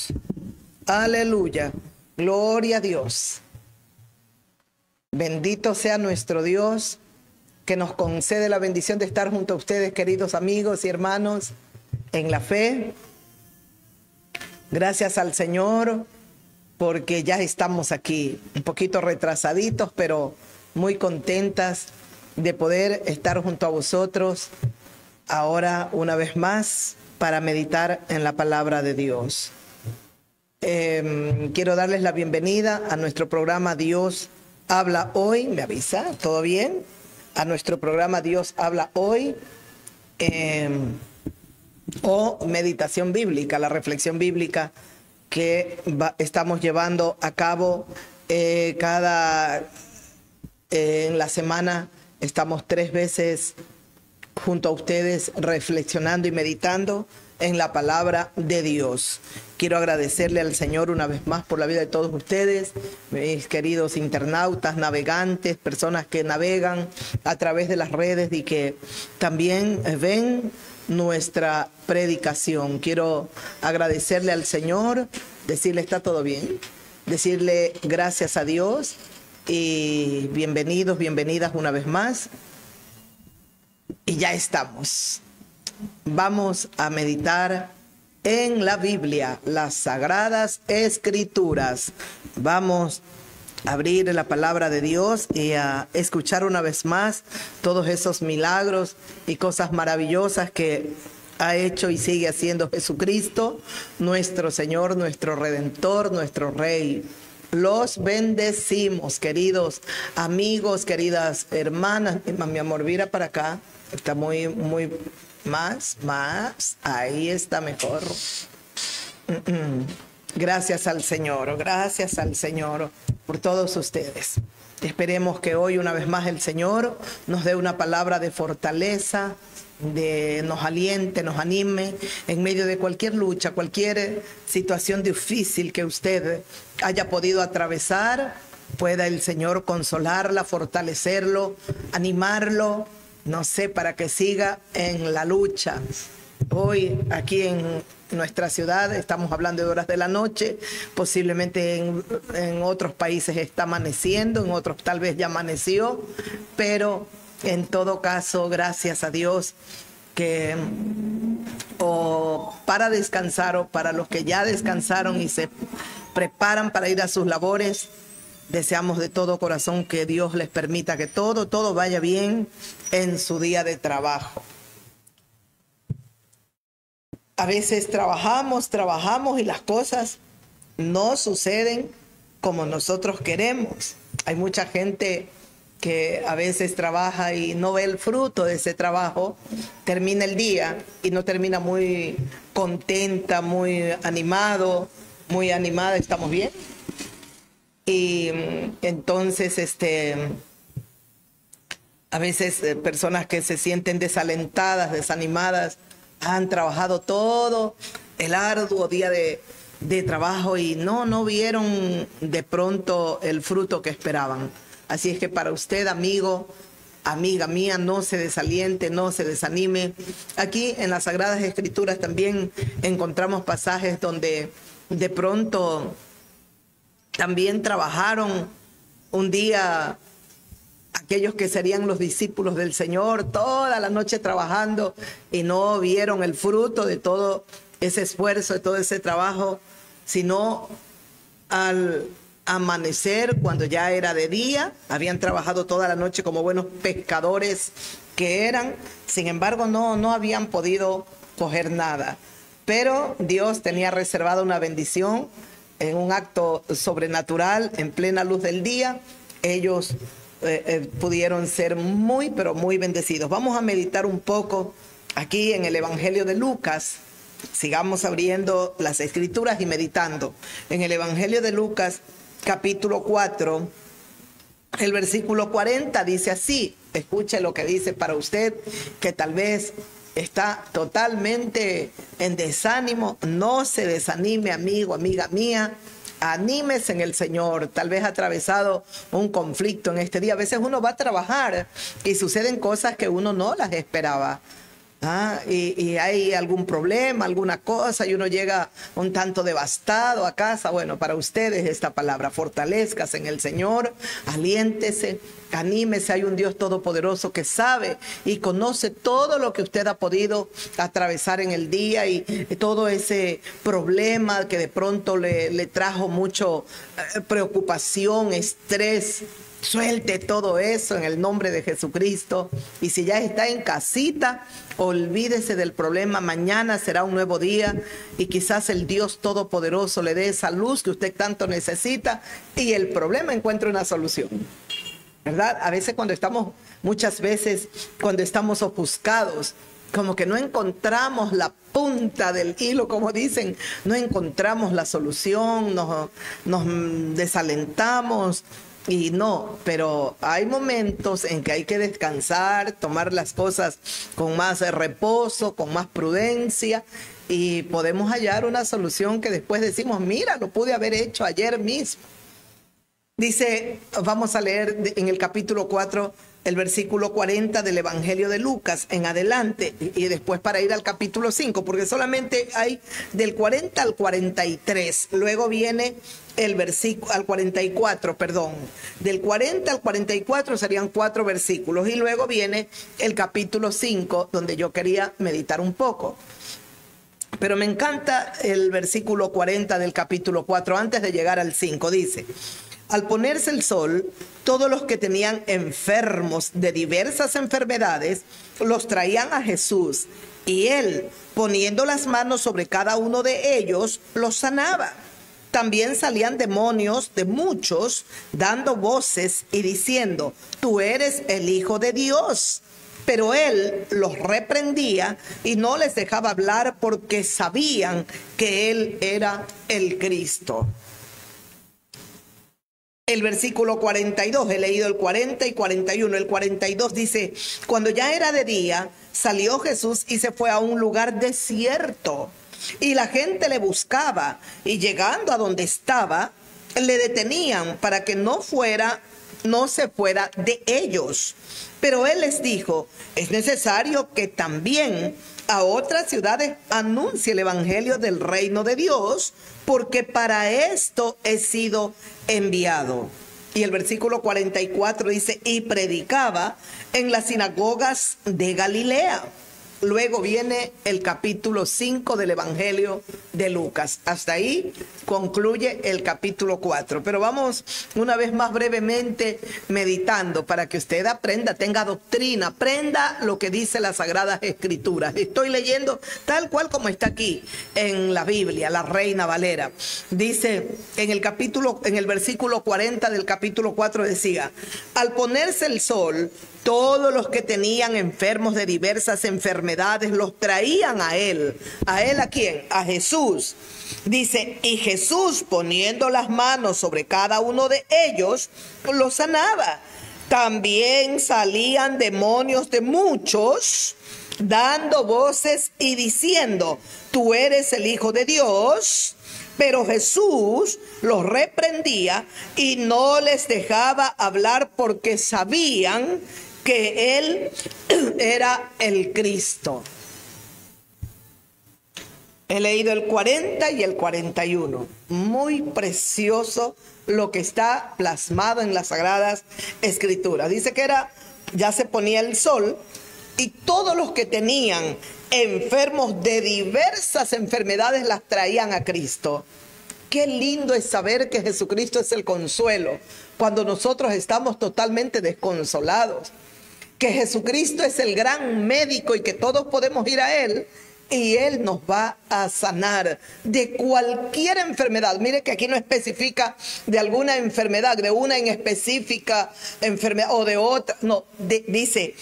estamos. Aleluya. Gloria a Dios. Bendito sea nuestro Dios que nos concede la bendición de estar junto a ustedes, queridos amigos y hermanos, en la fe. Gracias al Señor porque ya estamos aquí, un poquito retrasaditos, pero muy contentas de poder estar junto a vosotros ahora una vez más para meditar en la palabra de Dios. Quiero darles la bienvenida a nuestro programa Dios Habla Hoy. ¿Me avisa? ¿Todo bien? A nuestro programa Dios Habla Hoy, o meditación bíblica, la reflexión bíblica que estamos llevando a cabo en la semana. Estamos 3 veces junto a ustedes reflexionando y meditando en la palabra de Dios. Quiero agradecerle al Señor una vez más por la vida de todos ustedes, mis queridos internautas, navegantes, personas que navegan a través de las redes y que también ven nuestra predicación. Quiero agradecerle al Señor, decirle está todo bien, decirle gracias a Dios y bienvenidos, bienvenidas una vez más. Y ya estamos. Vamos a meditar en la Biblia, las Sagradas Escrituras. Vamos a abrir la palabra de Dios y a escuchar una vez más todos esos milagros y cosas maravillosas que ha hecho y sigue haciendo Jesucristo, nuestro Señor, nuestro Redentor, nuestro Rey. Los bendecimos, queridos amigos, queridas hermanas. Mi amor, mira para acá. Está muy, más. Ahí está mejor. Gracias al Señor por todos ustedes. Esperemos que hoy una vez más el Señor nos dé una palabra de fortaleza, nos aliente, nos anime en medio de cualquier lucha, cualquier situación difícil que usted haya podido atravesar. Pueda el Señor consolarla, fortalecerlo, animarlo, no sé, para que siga en la lucha. Hoy aquí en nuestra ciudad estamos hablando de horas de la noche, posiblemente en otros países está amaneciendo, en otros tal vez ya amaneció, pero en todo caso, gracias a Dios que para descansar o para los que ya descansaron y se preparan para ir a sus labores, deseamos de todo corazón que Dios les permita que todo vaya bien en su día de trabajo. A veces trabajamos y las cosas no suceden como nosotros queremos. Hay mucha gente que a veces trabaja y no ve el fruto de ese trabajo, termina el día y no termina muy contenta, muy animada. ¿Estamos bien? Y entonces a veces personas que se sienten desalentadas, desanimadas, han trabajado todo el arduo día de trabajo y no vieron de pronto el fruto que esperaban. Así es que para usted, amigo, amiga mía, no se desaliente, no se desanime. Aquí en las Sagradas Escrituras también encontramos pasajes donde de pronto también trabajaron un día aquellos que serían los discípulos del Señor, toda la noche trabajando y no vieron el fruto de todo ese esfuerzo, de todo ese trabajo, sino al amanecer, cuando ya era de día, habían trabajado toda la noche como buenos pescadores que eran, sin embargo no habían podido coger nada. Pero Dios tenía reservada una bendición en un acto sobrenatural, en plena luz del día. Ellos pudieron ser muy, pero muy bendecidos. Vamos a meditar un poco aquí en el Evangelio de Lucas. Sigamos abriendo las Escrituras y meditando. En el Evangelio de Lucas, capítulo 4, el versículo 40 dice así. Escuche lo que dice para usted, que tal vez está totalmente en desánimo. No se desanime, amigo, amiga mía. Anímese en el Señor. Tal vez ha atravesado un conflicto en este día. A veces uno va a trabajar y suceden cosas que uno no las esperaba. y hay algún problema, alguna cosa, y uno llega un tanto devastado a casa. Bueno, para ustedes esta palabra: fortalezcase en el Señor, aliéntese, anímese. Hay un Dios todopoderoso que sabe y conoce todo lo que usted ha podido atravesar en el día, y todo ese problema que de pronto le trajo mucho preocupación, estrés. Suelte todo eso en el nombre de Jesucristo. Y si ya está en casita, olvídese del problema. Mañana será un nuevo día y quizás el Dios Todopoderoso le dé esa luz que usted tanto necesita y el problema encuentre una solución, ¿verdad? A veces muchas veces cuando estamos ofuscados, como que no encontramos la punta del hilo, como dicen, no encontramos la solución, nos desalentamos. Y no, pero hay momentos en que hay que descansar, tomar las cosas con más reposo, con más prudencia, y podemos hallar una solución que después decimos: mira, lo pude haber hecho ayer mismo. Dice, vamos a leer en el capítulo 4, el versículo 40 del Evangelio de Lucas en adelante, y después para ir al capítulo 5, porque solamente hay del 40 al 43. Luego viene el versículo al 44, perdón. Del 40 al 44 serían 4 versículos, y luego viene el capítulo 5, donde yo quería meditar un poco. Pero me encanta el versículo 40 del capítulo 4, antes de llegar al 5. Dice: al ponerse el sol, todos los que tenían enfermos de diversas enfermedades los traían a Jesús, y él, poniendo las manos sobre cada uno de ellos, los sanaba. También salían demonios de muchos, dando voces y diciendo: tú eres el Hijo de Dios. Pero él los reprendía y no les dejaba hablar, porque sabían que él era el Cristo. El versículo 42, he leído el 40 y 41. El 42 dice: cuando ya era de día, salió Jesús y se fue a un lugar desierto, y la gente le buscaba, y llegando a donde estaba, le detenían para que no se fuera de ellos. Pero él les dijo: es necesario que también a otras ciudades anuncie el evangelio del reino de Dios, porque para esto he sido enviado. Y el versículo 44 dice: y predicaba en las sinagogas de Galilea. Luego viene el capítulo 5 del Evangelio de Lucas. Hasta ahí concluye el capítulo 4. Pero vamos una vez más brevemente meditando para que usted aprenda, tenga doctrina, aprenda lo que dice las Sagradas Escrituras. Estoy leyendo tal cual como está aquí en la Biblia, la Reina Valera. Dice en el versículo 40 del capítulo 4, decía: al ponerse el sol, todos los que tenían enfermos de diversas enfermedades los traían a él. ¿A él a quién? A Jesús. Dice: y Jesús, poniendo las manos sobre cada uno de ellos, los sanaba. También salían demonios de muchos, dando voces y diciendo: tú eres el Hijo de Dios. Pero Jesús los reprendía y no les dejaba hablar, porque sabían que él era el Cristo. He leído el 40 y el 41. Muy precioso lo que está plasmado en las Sagradas Escrituras. Dice que ya se ponía el sol, y todos los que tenían enfermos de diversas enfermedades las traían a Cristo. Qué lindo es saber que Jesucristo es el consuelo cuando nosotros estamos totalmente desconsolados. Que Jesucristo es el gran médico y que todos podemos ir a Él y Él nos va a sanar de cualquier enfermedad. Mire que aquí no especifica de alguna enfermedad, de una en específica enfermedad o de otra. No, dice: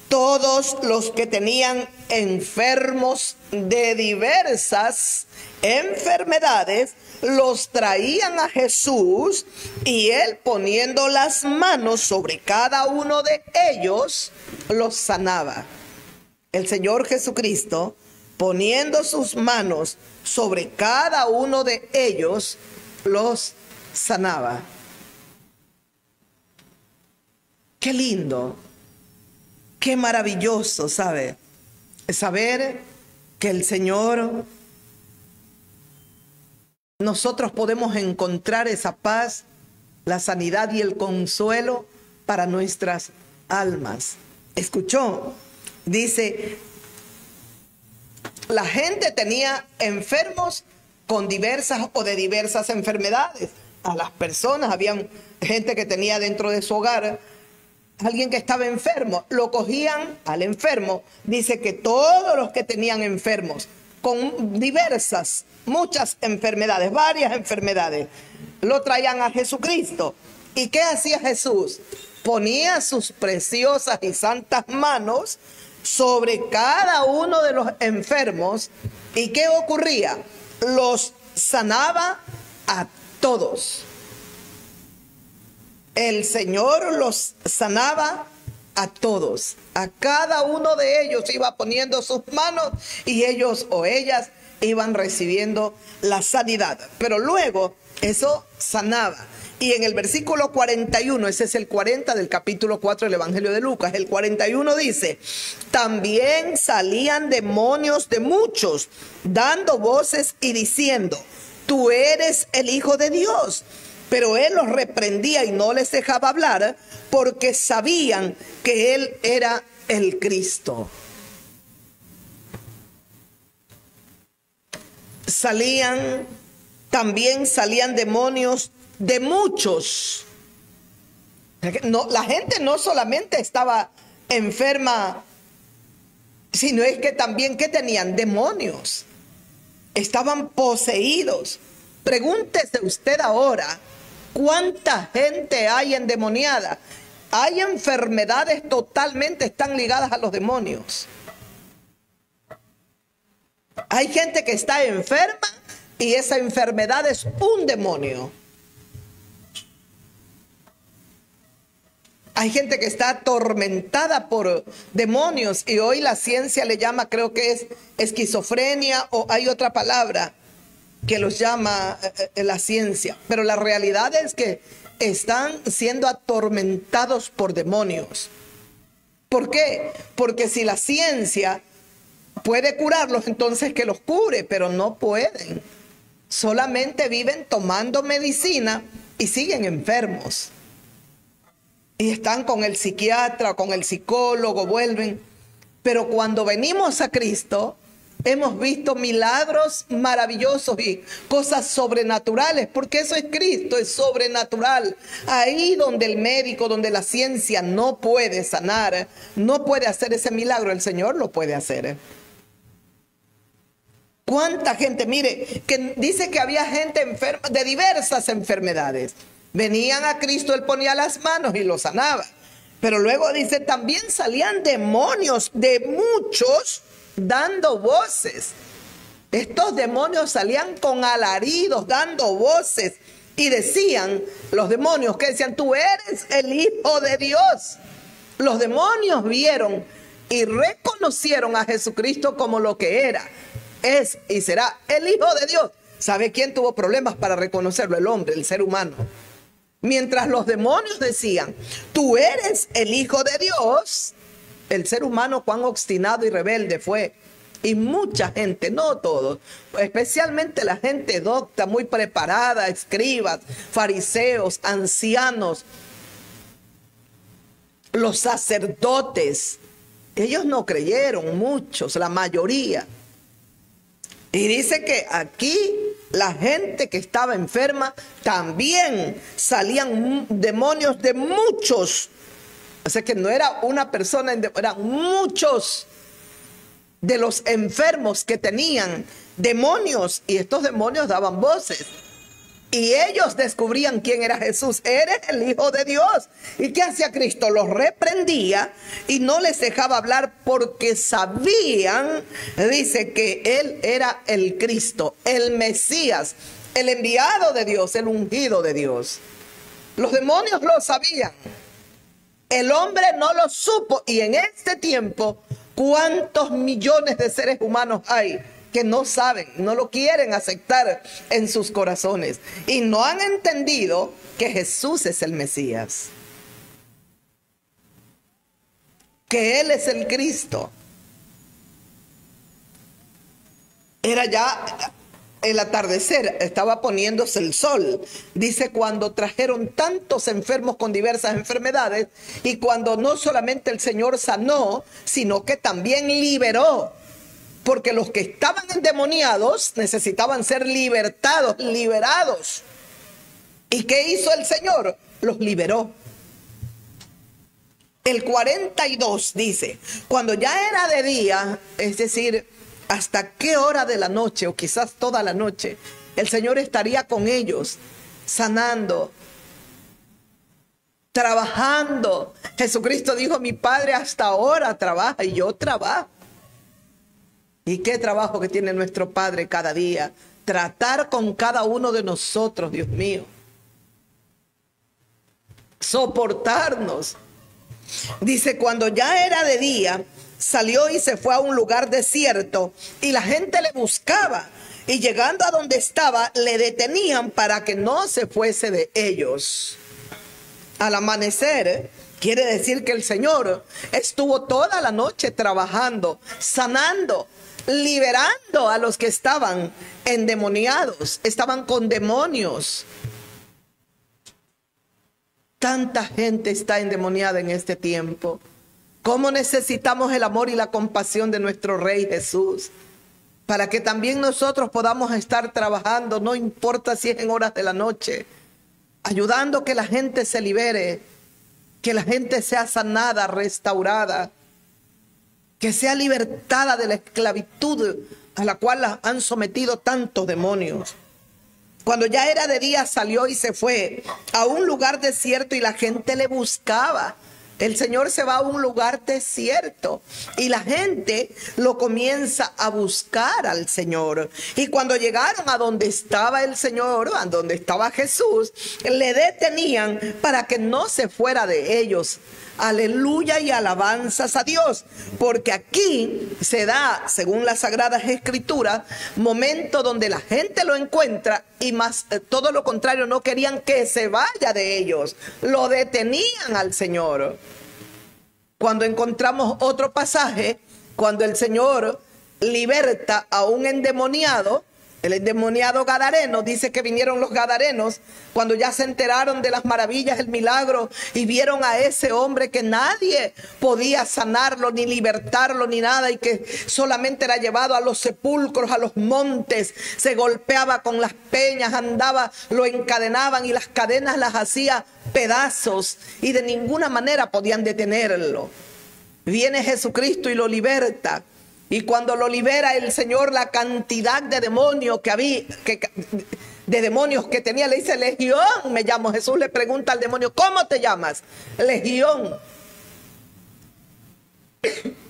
todos los que tenían enfermos de diversas enfermedades los traían a Jesús, y él, poniendo las manos sobre cada uno de ellos, los sanaba. El Señor Jesucristo, poniendo sus manos sobre cada uno de ellos, los sanaba. Qué lindo, qué maravilloso, ¿sabe? saber que el Señor, nosotros podemos encontrar esa paz, la sanidad y el consuelo para nuestras almas. ¿Escuchó? Dice, la gente tenía enfermos con diversas o de diversas enfermedades. A las personas, habían gente que tenía dentro de su hogar alguien que estaba enfermo, lo cogían al enfermo. Dice que todos los que tenían enfermos con diversas, muchas enfermedades, varias enfermedades, lo traían a Jesucristo. ¿Y qué hacía Jesús? Ponía sus preciosas y santas manos sobre cada uno de los enfermos. ¿Y qué ocurría? Los sanaba a todos. El Señor los sanaba a todos. A cada uno de ellos iba poniendo sus manos y ellos o ellas iban recibiendo la sanidad. Pero luego eso sanaba. Y en el versículo 41, ese es el 40 del capítulo 4 del Evangelio de Lucas, el 41 dice, también salían demonios de muchos, dando voces y diciendo, tú eres el Hijo de Dios. Pero él los reprendía y no les dejaba hablar porque sabían que él era el Cristo. También salían demonios de muchos. No, la gente no solamente estaba enferma, sino es que también, ¿qué tenían? Demonios. Estaban poseídos. Pregúntese usted ahora, ¿cuánta gente hay endemoniada? Hay enfermedades totalmente están ligadas a los demonios. Hay gente que está enferma y esa enfermedad es un demonio. Hay gente que está atormentada por demonios y hoy la ciencia le llama, creo que es esquizofrenia o hay otra palabra que los llama la ciencia. Pero la realidad es que están siendo atormentados por demonios. ¿Por qué? Porque si la ciencia puede curarlos, entonces que los cure, pero no pueden. Solamente viven tomando medicina y siguen enfermos. Y están con el psiquiatra, con el psicólogo, vuelven. Pero cuando venimos a Cristo, hemos visto milagros maravillosos y cosas sobrenaturales, porque eso es Cristo, es sobrenatural. Ahí donde el médico, donde la ciencia no puede sanar, no puede hacer ese milagro, el Señor lo puede hacer. ¿Cuánta gente? Mire, que dice que había gente enferma de diversas enfermedades. Venían a Cristo, Él ponía las manos y los sanaba. Pero luego dice, también salían demonios de muchos dando voces. Estos demonios salían con alaridos, dando voces. Y decían, los demonios que decían, tú eres el Hijo de Dios. Los demonios vieron y reconocieron a Jesucristo como lo que era, es y será el Hijo de Dios. ¿Sabe quién tuvo problemas para reconocerlo? El hombre, el ser humano. Mientras los demonios decían, tú eres el Hijo de Dios, el ser humano cuán obstinado y rebelde fue. Y mucha gente, no todos, especialmente la gente docta, muy preparada, escribas, fariseos, ancianos, los sacerdotes, ellos no creyeron, muchos, la mayoría. Y dice que aquí la gente que estaba enferma también salían demonios de muchos. O sea que no era una persona, eran muchos de los enfermos que tenían demonios. Y estos demonios daban voces. Y ellos descubrían quién era Jesús. Eres el Hijo de Dios. ¿Y qué hacía Cristo? Los reprendía y no les dejaba hablar porque sabían, dice, que Él era el Cristo, el Mesías, el enviado de Dios, el ungido de Dios. Los demonios lo sabían. El hombre no lo supo. Y en este tiempo, ¿cuántos millones de seres humanos hay que no saben, no lo quieren aceptar en sus corazones y no han entendido que Jesús es el Mesías, que Él es el Cristo? Era ya el atardecer, estaba poniéndose el sol. Dice, cuando trajeron tantos enfermos con diversas enfermedades, y cuando no solamente el Señor sanó, sino que también liberó. Porque los que estaban endemoniados necesitaban ser libertados, liberados. ¿Y qué hizo el Señor? Los liberó. El 42 dice, cuando ya era de día, es decir, hasta qué hora de la noche, o quizás toda la noche, el Señor estaría con ellos, sanando, trabajando. Jesucristo dijo, mi Padre hasta ahora trabaja y yo trabajo. ¿Y qué trabajo que tiene nuestro Padre cada día? Tratar con cada uno de nosotros, Dios mío. Soportarnos. Dice, cuando ya era de día, salió y se fue a un lugar desierto, y la gente le buscaba, y llegando a donde estaba, le detenían para que no se fuese de ellos. Al amanecer, quiere decir que el Señor estuvo toda la noche trabajando, sanando, liberando a los que estaban endemoniados, estaban con demonios. Tanta gente está endemoniada en este tiempo. ¿Cómo necesitamos el amor y la compasión de nuestro Rey Jesús? Para que también nosotros podamos estar trabajando, no importa si es en horas de la noche, ayudando que la gente se libere, que la gente sea sanada, restaurada, que sea libertada de la esclavitud a la cual la han sometido tantos demonios. Cuando ya era de día, salió y se fue a un lugar desierto, y la gente le buscaba. El Señor se va a un lugar desierto y la gente lo comienza a buscar al Señor. Y cuando llegaron a donde estaba el Señor, a donde estaba Jesús, le detenían para que no se fuera de ellos. Aleluya y alabanzas a Dios, porque aquí se da, según las Sagradas Escrituras, momento donde la gente lo encuentra y más todo lo contrario, no querían que se vaya de ellos, lo detenían al Señor. Cuando encontramos otro pasaje, cuando el Señor liberta a un endemoniado, el endemoniado gadareno, dice que vinieron los gadarenos cuando ya se enteraron de las maravillas, el milagro, y vieron a ese hombre que nadie podía sanarlo, ni libertarlo, ni nada, y que solamente era llevado a los sepulcros, a los montes, se golpeaba con las peñas, andaba, lo encadenaban y las cadenas las hacía pedazos y de ninguna manera podían detenerlo. Viene Jesucristo y lo liberta. Y cuando lo libera el Señor, la cantidad de demonios que había, de demonios que tenía, le dice, Legión, me llamo. Jesús le pregunta al demonio, ¿cómo te llamas? Legión.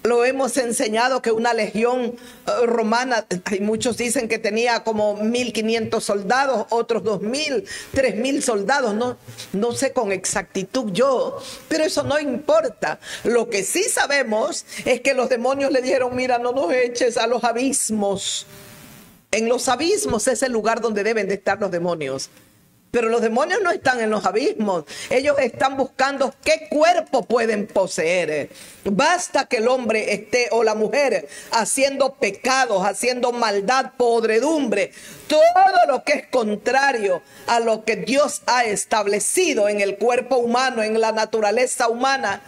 Lo hemos enseñado que una legión romana, hay muchos dicen que tenía como 1500 soldados, otros 2000, 3000 soldados, no sé con exactitud yo, pero eso no importa. Lo que sí sabemos es que los demonios le dijeron, mira, no nos eches a los abismos. En los abismos es el lugar donde deben de estar los demonios. Pero los demonios no están en los abismos. Ellos están buscando qué cuerpo pueden poseer. Basta que el hombre esté o la mujer haciendo pecados, haciendo maldad, podredumbre, todo lo que es contrario a lo que Dios ha establecido en el cuerpo humano, en la naturaleza humana.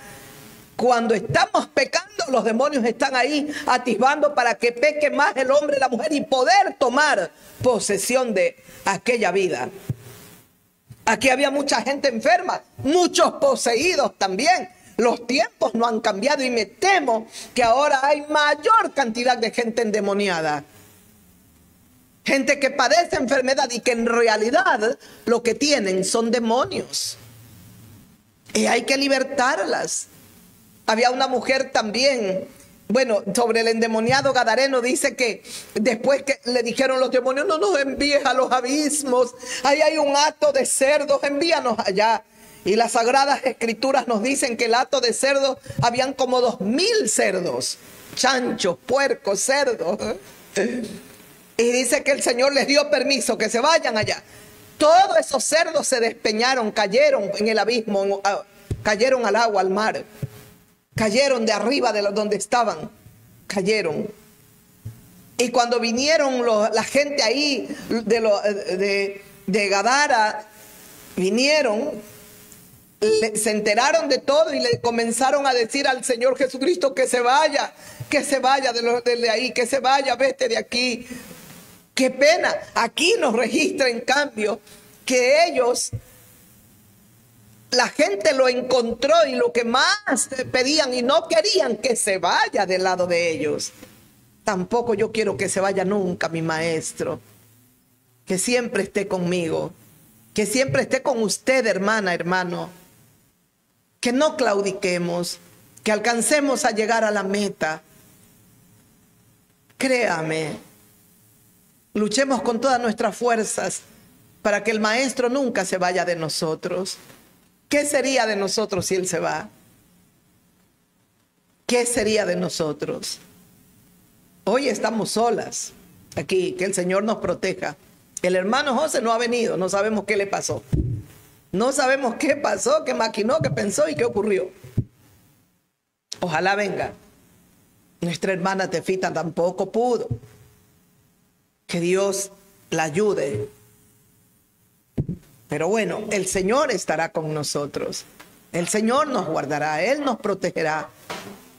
Cuando estamos pecando, los demonios están ahí atisbando para que peque más el hombre y la mujer y poder tomar posesión de aquella vida. Aquí había mucha gente enferma, muchos poseídos también. Los tiempos no han cambiado y me temo que ahora hay mayor cantidad de gente endemoniada. Gente que padece enfermedad y que en realidad lo que tienen son demonios. Y hay que libertarlas. Había una mujer también, bueno, sobre el endemoniado gadareno, dice que después que le dijeron los demonios, no nos envíes a los abismos, ahí hay un hato de cerdos, envíanos allá. Y las Sagradas Escrituras nos dicen que el hato de cerdos, habían como 2000 cerdos, chanchos, puercos, cerdos. Y dice que el Señor les dio permiso que se vayan allá. Todos esos cerdos se despeñaron, cayeron en el abismo, cayeron al agua, al mar. Cayeron de arriba de donde estaban, cayeron. Y cuando vinieron la gente ahí de Gadara, vinieron, se enteraron de todo y le comenzaron a decir al Señor Jesucristo que se vaya de ahí, que se vaya, vete de aquí. Qué pena. Aquí nos registra en cambio que ellos, la gente lo encontró y lo que más pedían y no querían que se vaya del lado de ellos. Tampoco yo quiero que se vaya nunca mi maestro. Que siempre esté conmigo. Que siempre esté con usted, hermana, hermano. Que no claudiquemos. Que alcancemos a llegar a la meta. Créame. Luchemos con todas nuestras fuerzas para que el maestro nunca se vaya de nosotros. ¿Qué sería de nosotros si él se va? ¿Qué sería de nosotros? Hoy estamos solas aquí, que el Señor nos proteja. El hermano José no ha venido, no sabemos qué le pasó. No sabemos qué pasó, qué maquinó, qué pensó y qué ocurrió. Ojalá venga. Nuestra hermana Tefita tampoco pudo. Que Dios la ayude. Pero bueno, el Señor estará con nosotros. El Señor nos guardará, Él nos protegerá,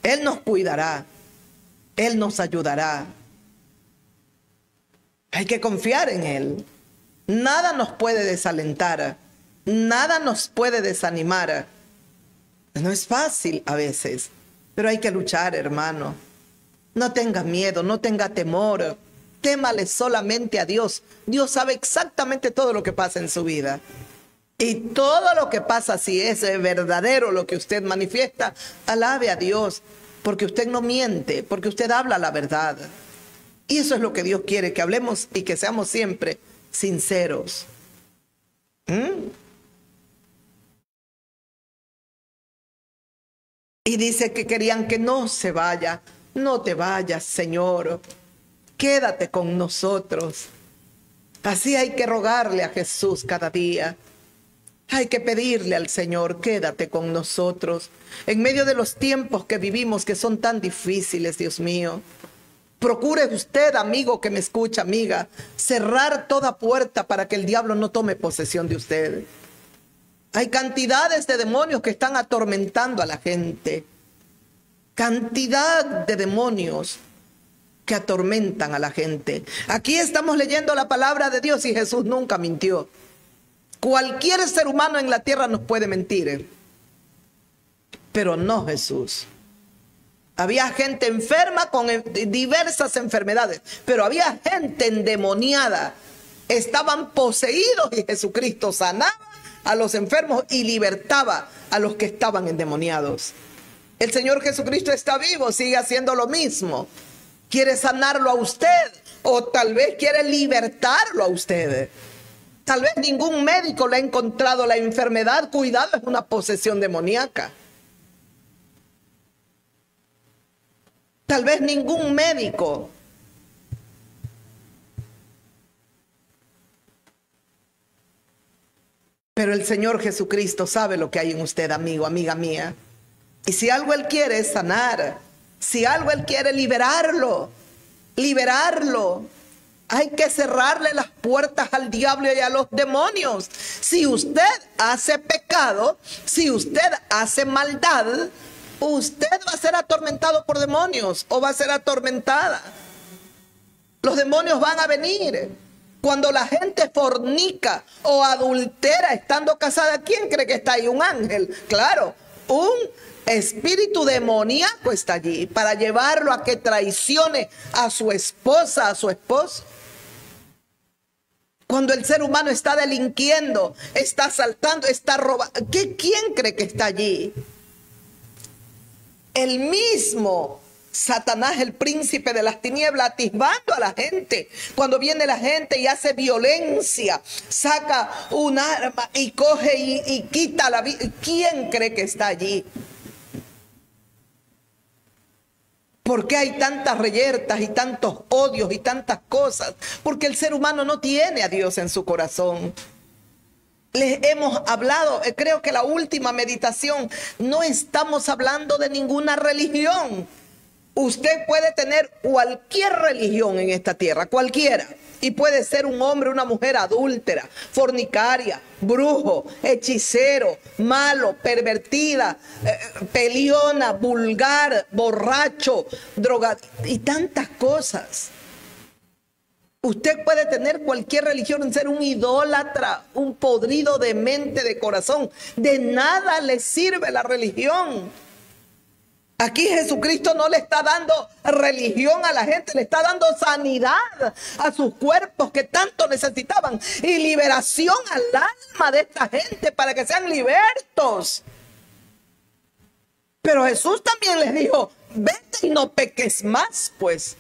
Él nos cuidará, Él nos ayudará. Hay que confiar en Él. Nada nos puede desalentar, nada nos puede desanimar. No es fácil a veces, pero hay que luchar, hermano. No tenga miedo, no tenga temor. Témale solamente a Dios. Dios sabe exactamente todo lo que pasa en su vida. Y todo lo que pasa, si es verdadero lo que usted manifiesta, alabe a Dios. Porque usted no miente, porque usted habla la verdad. Y eso es lo que Dios quiere, que hablemos y que seamos siempre sinceros. Y dice que querían que no se vaya. No te vayas, Señor. Quédate con nosotros. Así hay que rogarle a Jesús cada día. Hay que pedirle al Señor, quédate con nosotros. En medio de los tiempos que vivimos, que son tan difíciles, Dios mío. Procure usted, amigo que me escucha, amiga, cerrar toda puerta para que el diablo no tome posesión de usted. Hay cantidades de demonios que están atormentando a la gente. Cantidad de demonios que atormentan a la gente. Aquí estamos leyendo la palabra de Dios y Jesús nunca mintió. Cualquier ser humano en la tierra nos puede mentir, pero no Jesús. Había gente enferma con diversas enfermedades, pero había gente endemoniada. Estaban poseídos y Jesucristo sanaba a los enfermos y libertaba a los que estaban endemoniados. El Señor Jesucristo está vivo, sigue haciendo lo mismo. Quiere sanarlo a usted o tal vez quiere libertarlo a usted. Tal vez ningún médico le ha encontrado la enfermedad. Cuidado, es una posesión demoníaca. Tal vez ningún médico. Pero el Señor Jesucristo sabe lo que hay en usted, amigo, amiga mía. Y si algo Él quiere es sanar. Si algo Él quiere liberarlo. Liberarlo. Hay que cerrarle las puertas al diablo y a los demonios. Si usted hace pecado, si usted hace maldad, usted va a ser atormentado por demonios o va a ser atormentada. Los demonios van a venir. Cuando la gente fornica o adultera estando casada, ¿quién cree que está ahí? Un ángel. Claro, un espíritu demoníaco está allí para llevarlo a que traicione a su esposa, a su esposo. Cuando el ser humano está delinquiendo, está asaltando, está robando, ¿quién cree que está allí? El mismo Satanás, el príncipe de las tinieblas, atisbando a la gente. Cuando viene la gente y hace violencia, saca un arma y coge y quita la vida. ¿Quién cree que está allí? ¿Por qué hay tantas reyertas y tantos odios y tantas cosas? Porque el ser humano no tiene a Dios en su corazón. Les hemos hablado, creo que la última meditación, no estamos hablando de ninguna religión. Usted puede tener cualquier religión en esta tierra, cualquiera. Y puede ser un hombre, una mujer adúltera, fornicaria, brujo, hechicero, malo, pervertida, peleona, vulgar, borracho, drogadicto y tantas cosas. Usted puede tener cualquier religión, ser un idólatra, un podrido de mente, de corazón. De nada le sirve la religión. Aquí Jesucristo no le está dando religión a la gente, le está dando sanidad a sus cuerpos que tanto necesitaban y liberación al alma de esta gente para que sean libertos. Pero Jesús también les dijo, vete y no peques más, pues.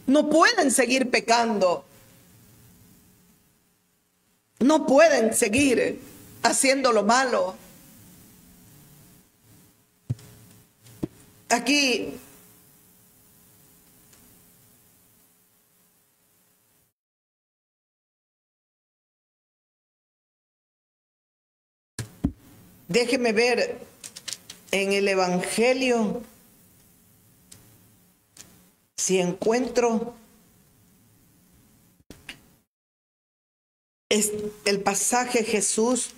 No pueden seguir pecando. No pueden seguir haciendo lo malo. Aquí déjeme ver en el Evangelio si encuentro el pasaje. Jesús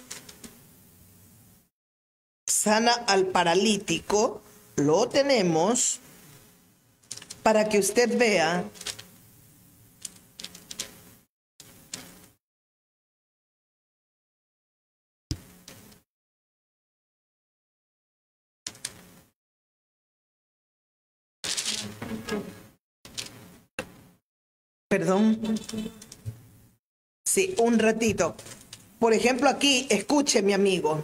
sana al paralítico. Lo tenemos para que usted vea perdón. Sí, un ratito. Por ejemplo, aquí, escuche, mi amigo.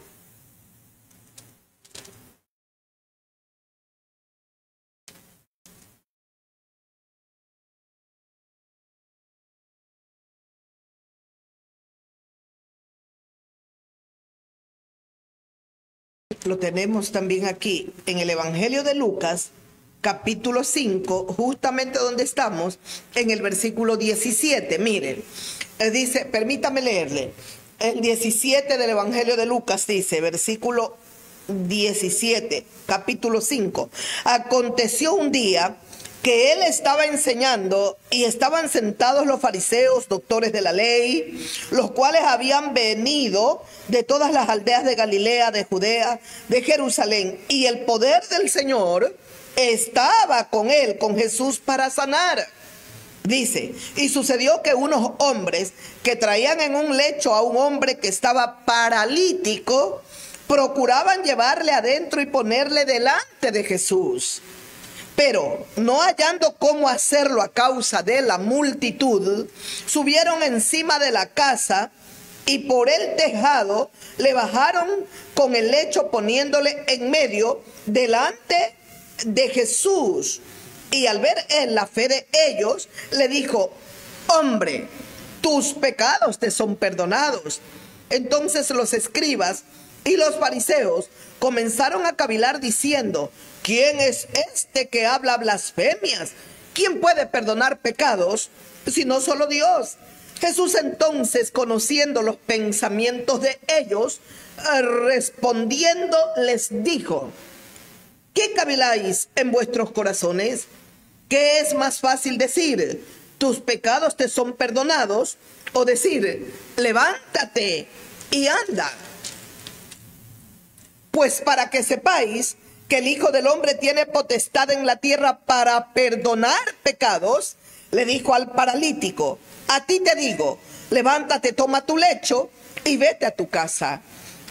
Lo tenemos también aquí en el Evangelio de Lucas, capítulo 5, justamente donde estamos, en el versículo 17. Miren, dice, permítame leerle. El 17 del Evangelio de Lucas dice, versículo 17, capítulo 5. Aconteció un día que él estaba enseñando y estaban sentados los fariseos, doctores de la ley, los cuales habían venido de todas las aldeas de Galilea, de Judea, de Jerusalén, y el poder del Señor estaba con él, con Jesús, para sanar. Dice, y sucedió que unos hombres que traían en un lecho a un hombre que estaba paralítico, procuraban llevarle adentro y ponerle delante de Jesús. Pero no hallando cómo hacerlo a causa de la multitud, subieron encima de la casa y por el tejado le bajaron con el lecho poniéndole en medio delante de Jesús. Y al ver él la fe de ellos, le dijo, hombre, tus pecados te son perdonados. Entonces los escribas y los fariseos comenzaron a cavilar diciendo, ¿quién es este que habla blasfemias? ¿Quién puede perdonar pecados sino solo Dios? Jesús entonces, conociendo los pensamientos de ellos, respondiendo les dijo, ¿qué caviláis en vuestros corazones? ¿Qué es más fácil decir, tus pecados te son perdonados? O decir, levántate y anda. Pues para que sepáis que el Hijo del Hombre tiene potestad en la tierra para perdonar pecados, le dijo al paralítico, a ti te digo, levántate, toma tu lecho y vete a tu casa.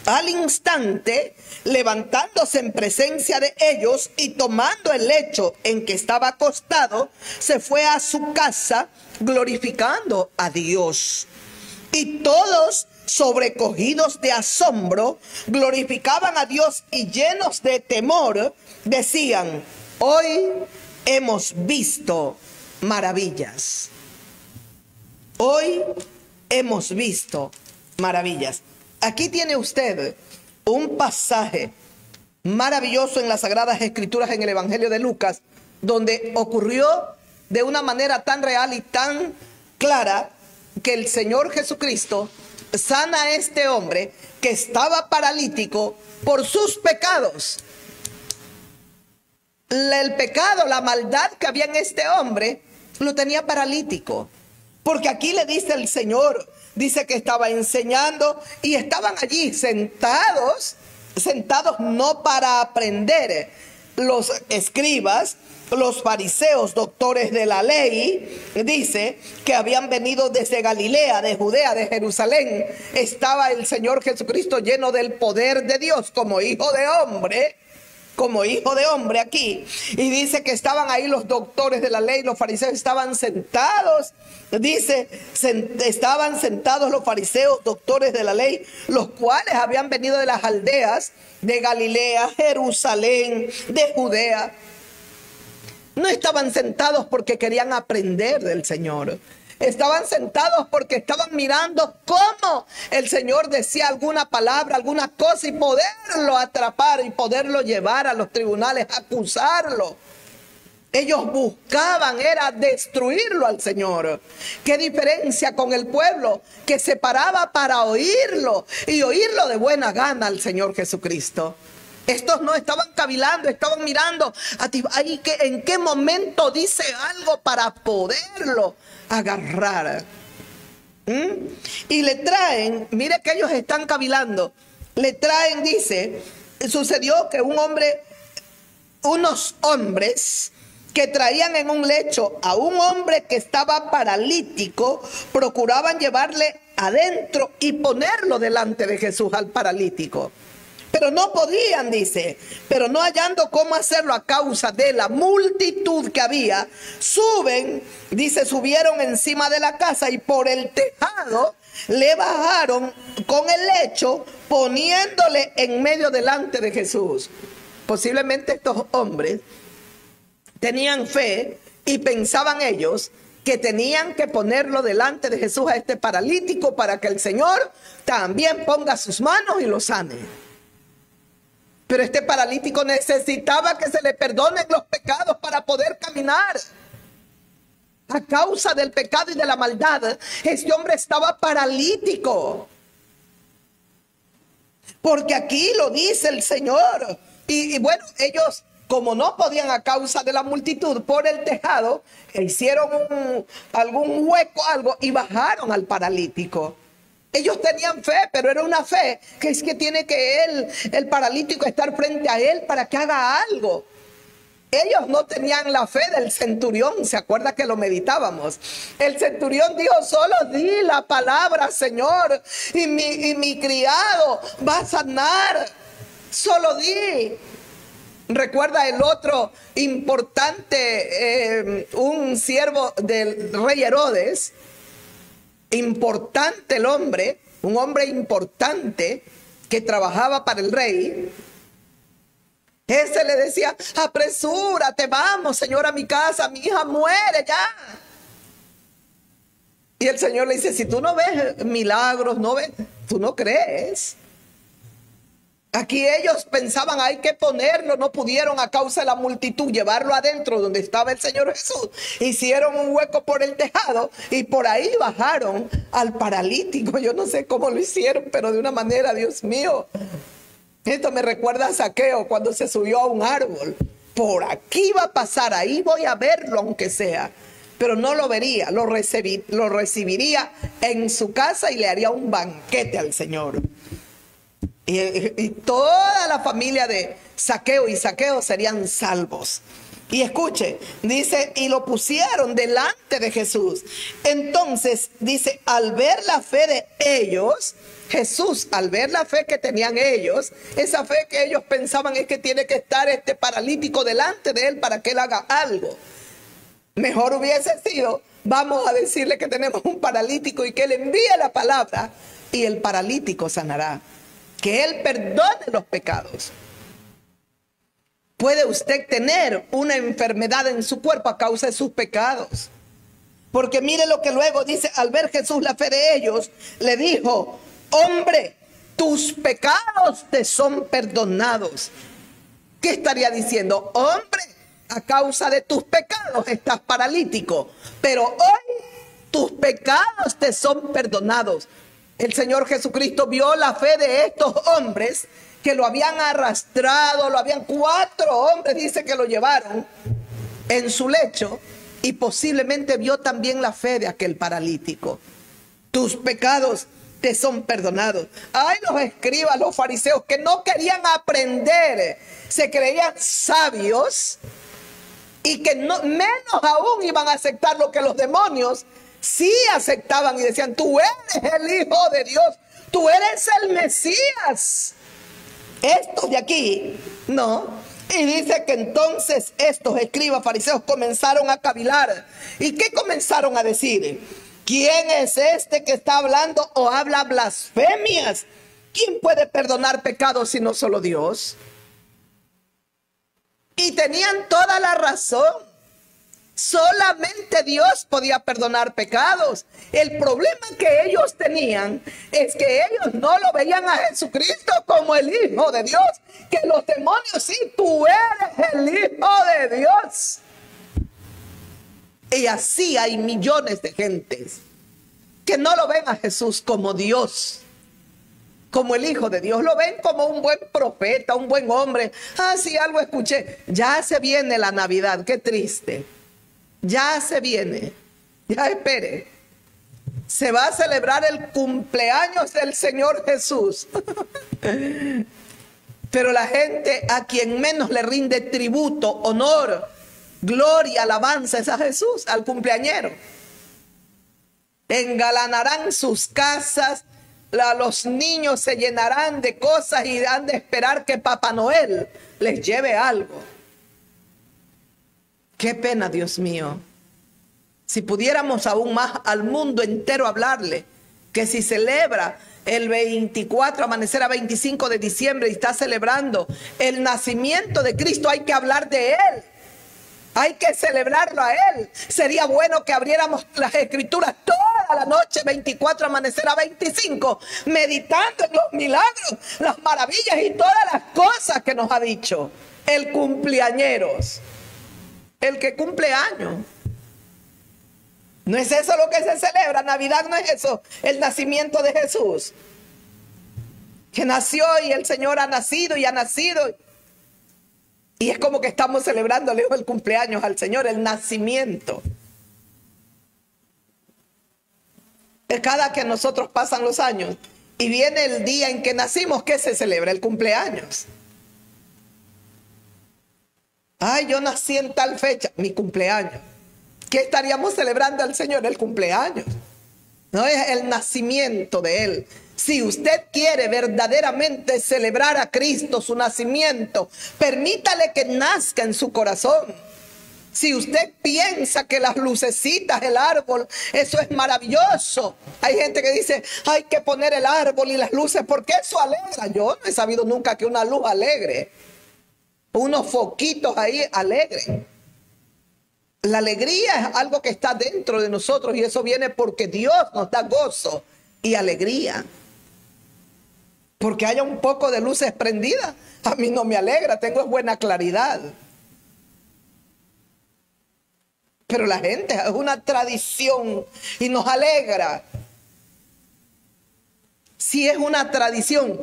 Al instante, levantándose en presencia de ellos y tomando el lecho en que estaba acostado, se fue a su casa glorificando a Dios. Y todos, sobrecogidos de asombro, glorificaban a Dios y llenos de temor, decían, hoy hemos visto maravillas. Hoy hemos visto maravillas. Aquí tiene usted un pasaje maravilloso en las Sagradas Escrituras en el Evangelio de Lucas, donde ocurrió de una manera tan real y tan clara que el Señor Jesucristo sana a este hombre que estaba paralítico por sus pecados. el pecado, la maldad que había en este hombre, lo tenía paralítico. Porque aquí le dice el Señor, dice que estaba enseñando y estaban allí sentados no para aprender, los escribas, los fariseos, doctores de la ley, dice que habían venido desde Galilea, de Judea, de Jerusalén. Estaba el Señor Jesucristo lleno del poder de Dios como hijo de hombre aquí. Y dice que estaban ahí los doctores de la ley, los fariseos estaban sentados. Dice, estaban sentados los fariseos, doctores de la ley, los cuales habían venido de las aldeas de Galilea, Jerusalén, de Judea. No estaban sentados porque querían aprender del Señor. Estaban sentados porque estaban mirando cómo el Señor decía alguna palabra, alguna cosa y poderlo atrapar y poderlo llevar a los tribunales, acusarlo. Ellos buscaban era destruirlo al Señor. Qué diferencia con el pueblo que se paraba para oírlo y oírlo de buena gana al Señor Jesucristo. Estos no estaban cavilando, estaban mirando en qué momento dice algo para poderlo agarrar. Y le traen, mire que ellos están cavilando, le traen, dice, sucedió que unos hombres que traían en un lecho a un hombre que estaba paralítico, procuraban llevarle adentro y ponerlo delante de Jesús al paralítico. Pero no podían, dice, pero no hallando cómo hacerlo a causa de la multitud que había, subieron encima de la casa y por el tejado le bajaron con el lecho, poniéndole en medio delante de Jesús. Posiblemente estos hombres tenían fe y pensaban ellos que tenían que ponerlo delante de Jesús a este paralítico para que el Señor también ponga sus manos y lo sane. Pero este paralítico necesitaba que se le perdonen los pecados para poder caminar. A causa del pecado y de la maldad, este hombre estaba paralítico. Porque aquí lo dice el Señor. Y bueno, ellos, como no podían a causa de la multitud, por el tejado, hicieron algún hueco, algo, y bajaron al paralítico. Ellos tenían fe, pero era una fe que es que tiene que el paralítico, estar frente a él para que haga algo. Ellos no tenían la fe del centurión, ¿se acuerda que lo meditábamos? El centurión dijo, solo di la palabra, Señor, y mi criado va a sanar. Solo di. Recuerda el otro importante, un siervo del rey Herodes. Importante el hombre, un hombre importante que trabajaba para el rey. Ese le decía, apresúrate, vamos, Señor, a mi casa, mi hija muere ya. Y el Señor le dice, si tú no ves milagros, tú no crees. Aquí ellos pensaban, hay que ponerlo, no pudieron a causa de la multitud llevarlo adentro donde estaba el Señor Jesús. Hicieron un hueco por el tejado y por ahí bajaron al paralítico. Yo no sé cómo lo hicieron, pero de una manera, Dios mío. Esto me recuerda a Zaqueo cuando se subió a un árbol. Por aquí va a pasar, ahí voy a verlo aunque sea. Pero no lo vería, lo recibiría en su casa y le haría un banquete al Señor. Y toda la familia de Zaqueo y Zaqueo serían salvos. Y escuche, dice, y lo pusieron delante de Jesús. Entonces, dice, al ver la fe de ellos, Jesús, al ver la fe que tenían ellos, esa fe que ellos pensaban es que tiene que estar este paralítico delante de él para que él haga algo. Mejor hubiese sido, vamos a decirle que tenemos un paralítico y que él envíe la palabra y el paralítico sanará. Que él perdone los pecados. Puede usted tener una enfermedad en su cuerpo a causa de sus pecados. Porque mire lo que luego dice, al ver Jesús la fe de ellos, le dijo, hombre, tus pecados te son perdonados. ¿Qué estaría diciendo? Hombre, a causa de tus pecados estás paralítico, pero hoy tus pecados te son perdonados. El Señor Jesucristo vio la fe de estos hombres que lo habían arrastrado, cuatro hombres, dice que lo llevaron en su lecho, y posiblemente vio también la fe de aquel paralítico. Tus pecados te son perdonados. Ay, los escribas, los fariseos que no querían aprender, se creían sabios y que no, menos aún iban a aceptar lo que los demonios sí aceptaban y decían: tú eres el Hijo de Dios, tú eres el Mesías. Estos de aquí, no. Y dice que entonces estos escribas fariseos comenzaron a cavilar. ¿Y qué comenzaron a decir? ¿Quién es este que está hablando o habla blasfemias? ¿Quién puede perdonar pecados si no solo Dios? Y tenían toda la razón. Solamente Dios podía perdonar pecados. El problema que ellos tenían es que ellos no lo veían a Jesucristo como el Hijo de Dios. Que los demonios, sí, tú eres el Hijo de Dios. Y así hay millones de gentes que no lo ven a Jesús como Dios, como el Hijo de Dios. Lo ven como un buen profeta, un buen hombre. Ah, sí, algo escuché. Ya se viene la Navidad, qué triste. Ya se viene, ya espere. Se va a celebrar el cumpleaños del Señor Jesús. Pero la gente a quien menos le rinde tributo, honor, gloria, alabanza es a Jesús, al cumpleañero. Engalanarán sus casas, los niños se llenarán de cosas y han de esperar que Papá Noel les lleve algo. Qué pena, Dios mío. Si pudiéramos aún más al mundo entero hablarle que si celebra el 24, amanecer a 25 de diciembre y está celebrando el nacimiento de Cristo, hay que hablar de Él. Hay que celebrarlo a Él. Sería bueno que abriéramos las escrituras toda la noche, 24, amanecer a 25, meditando en los milagros, las maravillas y todas las cosas que nos ha dicho el cumpleañeros. El que cumple años. ¿No es eso lo que se celebra? Navidad no es eso, el nacimiento de Jesús. Que nació y el Señor ha nacido y ha nacido. Y es como que estamos celebrando el cumpleaños al Señor, el nacimiento. Cada que nosotros pasan los años y viene el día en que nacimos, ¿qué se celebra? El cumpleaños. Ay, yo nací en tal fecha, mi cumpleaños. ¿Qué estaríamos celebrando al Señor? El cumpleaños. No es el nacimiento de Él. Si usted quiere verdaderamente celebrar a Cristo, su nacimiento, permítale que nazca en su corazón. Si usted piensa que las lucecitas, el árbol, eso es maravilloso. Hay gente que dice, hay que poner el árbol y las luces porque eso alegra. Yo no he sabido nunca que una luz alegre. Unos foquitos ahí alegres. La alegría es algo que está dentro de nosotros y eso viene porque Dios nos da gozo y alegría. Porque haya un poco de luces prendidas, a mí no me alegra, tengo buena claridad. Pero la gente es una tradición y nos alegra. Si es una tradición,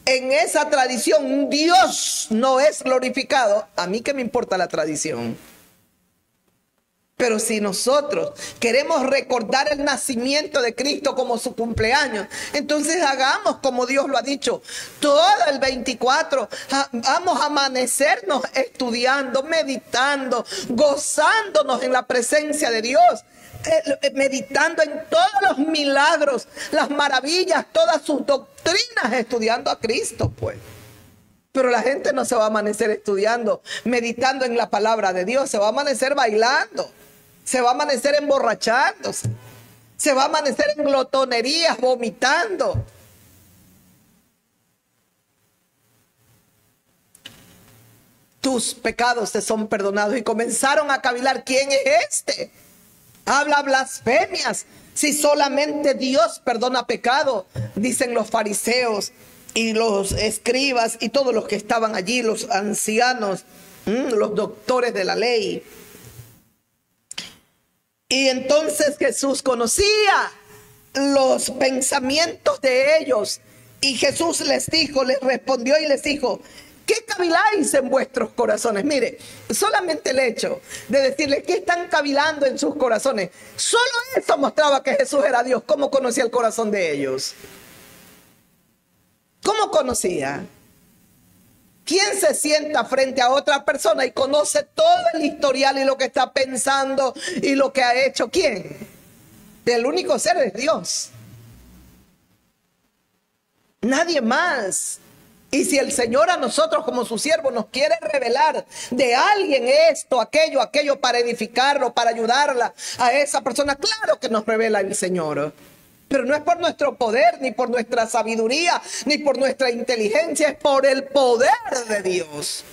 en esa tradición Dios no es glorificado, a mí qué me importa la tradición. Pero si nosotros queremos recordar el nacimiento de Cristo como su cumpleaños, entonces hagamos como Dios lo ha dicho. Todo el 24 vamos a amanecernos estudiando, meditando, gozándonos en la presencia de Dios, meditando en todos los milagros, las maravillas, todas sus doctrinas, estudiando a Cristo, pues. Pero la gente no se va a amanecer estudiando, meditando en la palabra de Dios, se va a amanecer bailando. Se va a amanecer emborrachándose. Se va a amanecer en glotonerías, vomitando. Tus pecados te son perdonados. Y comenzaron a cavilar. ¿Quién es este? Habla blasfemias. Si solamente Dios perdona pecado, dicen los fariseos y los escribas y todos los que estaban allí, los ancianos, los doctores de la ley. Y entonces Jesús conocía los pensamientos de ellos Y Jesús les respondió y les dijo: ¿qué caviláis en vuestros corazones? Mire, solamente el hecho de decirle que están cavilando en sus corazones, solo eso mostraba que Jesús era Dios. ¿Cómo conocía el corazón de ellos? ¿Cómo conocía? ¿Quién se sienta frente a otra persona y conoce todo el historial y lo que está pensando y lo que ha hecho? ¿Quién? El único ser es Dios. Nadie más. Y si el Señor a nosotros como su siervo nos quiere revelar de alguien esto, aquello para edificarlo, para ayudarla a esa persona, claro que nos revela el Señor. Pero no es por nuestro poder, ni por nuestra sabiduría, ni por nuestra inteligencia, es por el poder de Dios.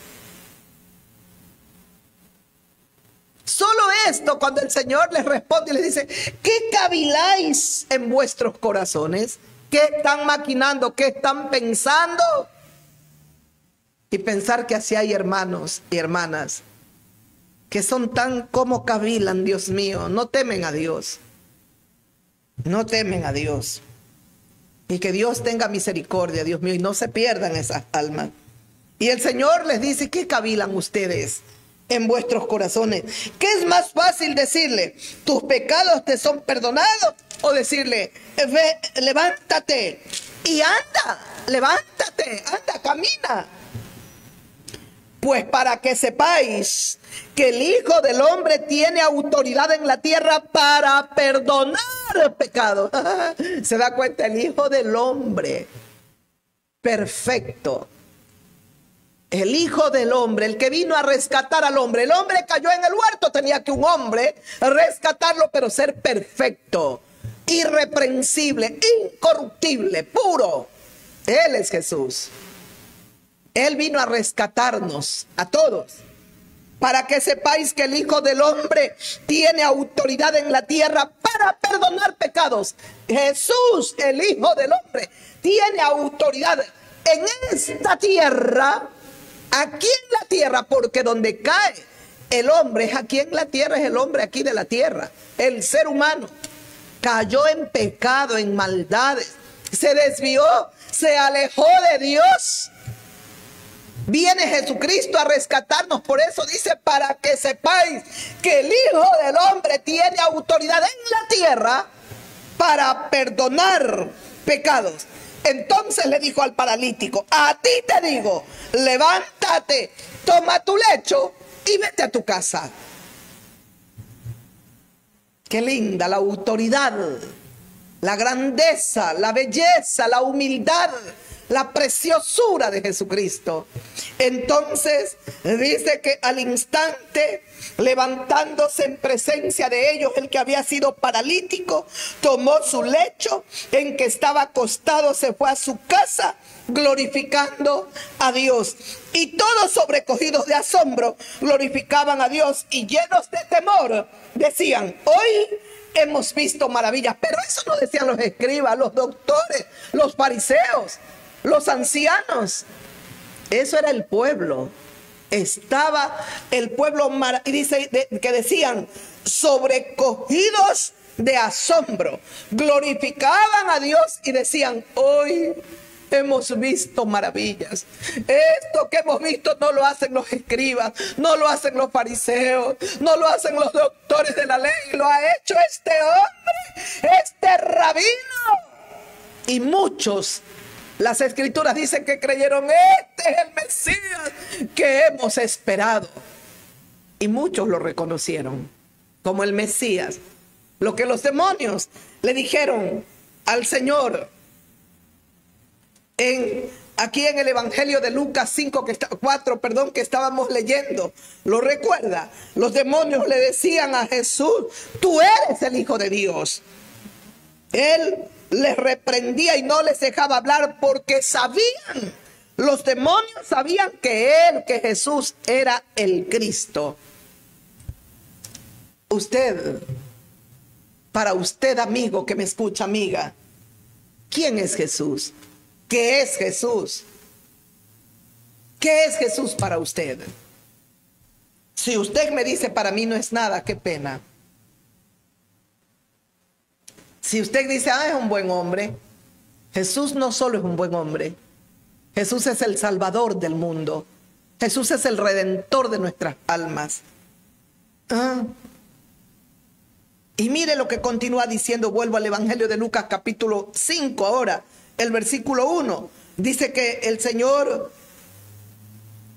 Solo esto, cuando el Señor les responde y les dice: ¿qué caviláis en vuestros corazones? ¿Qué están maquinando? ¿Qué están pensando? Y pensar que así hay hermanos y hermanas que son tan como cavilan, Dios mío, no temen a Dios. No temen a Dios. Y que Dios tenga misericordia, Dios mío, y no se pierdan esas almas. Y el Señor les dice: ¿qué cavilan ustedes en vuestros corazones? ¿Qué es más fácil decirle: tus pecados te son perdonados? O decirle: ve, levántate y anda, levántate, anda, camina. Pues para que sepáis que el Hijo del Hombre tiene autoridad en la tierra para perdonar pecados. ¿Se da cuenta? El Hijo del Hombre perfecto. El Hijo del Hombre, el que vino a rescatar al hombre. El hombre cayó en el huerto, tenía que un hombre rescatarlo, pero ser perfecto, irreprensible, incorruptible, puro. Él es Jesús. Él vino a rescatarnos a todos, para que sepáis que el Hijo del Hombre tiene autoridad en la tierra para perdonar pecados. Jesús, el Hijo del Hombre, tiene autoridad en esta tierra, aquí en la tierra, porque donde cae el hombre es aquí en la tierra, es el hombre aquí de la tierra. El ser humano cayó en pecado, en maldades, se desvió, se alejó de Dios. Viene Jesucristo a rescatarnos. Por eso dice: para que sepáis que el Hijo del Hombre tiene autoridad en la tierra para perdonar pecados. Entonces le dijo al paralítico: a ti te digo, levántate, toma tu lecho y vete a tu casa. Qué linda la autoridad, la grandeza, la belleza, la humildad, la preciosura de Jesucristo. Entonces dice que al instante, levantándose en presencia de ellos, el que había sido paralítico tomó su lecho en que estaba acostado, se fue a su casa glorificando a Dios. Y todos, sobrecogidos de asombro, glorificaban a Dios, y llenos de temor decían: hoy hemos visto maravillas. Pero eso no decían los escribas, los doctores, los fariseos, los ancianos. Eso era el pueblo. Estaba el pueblo, y dice que decían: sobrecogidos de asombro, glorificaban a Dios y decían: hoy hemos visto maravillas. Esto que hemos visto no lo hacen los escribas, no lo hacen los fariseos, no lo hacen los doctores de la ley, lo ha hecho este hombre, este rabino. Y muchos, las escrituras dicen que creyeron: este es el Mesías que hemos esperado. Y muchos lo reconocieron como el Mesías. Lo que los demonios le dijeron al Señor aquí en el Evangelio de Lucas 4, que estábamos leyendo. ¿Lo recuerda? Los demonios le decían a Jesús: tú eres el Hijo de Dios. Él les reprendía y no les dejaba hablar, porque sabían, los demonios sabían que Jesús era el Cristo. Para usted, amigo que me escucha, amiga, ¿quién es Jesús? ¿Qué es Jesús? ¿Qué es Jesús para usted? Si usted me dice: para mí no es nada, qué pena. Si usted dice: es un buen hombre, Jesús no solo es un buen hombre, Jesús es el Salvador del mundo. Jesús es el Redentor de nuestras almas. Y mire lo que continúa diciendo. Vuelvo al Evangelio de Lucas capítulo 5 ahora, el versículo 1. Dice que el Señor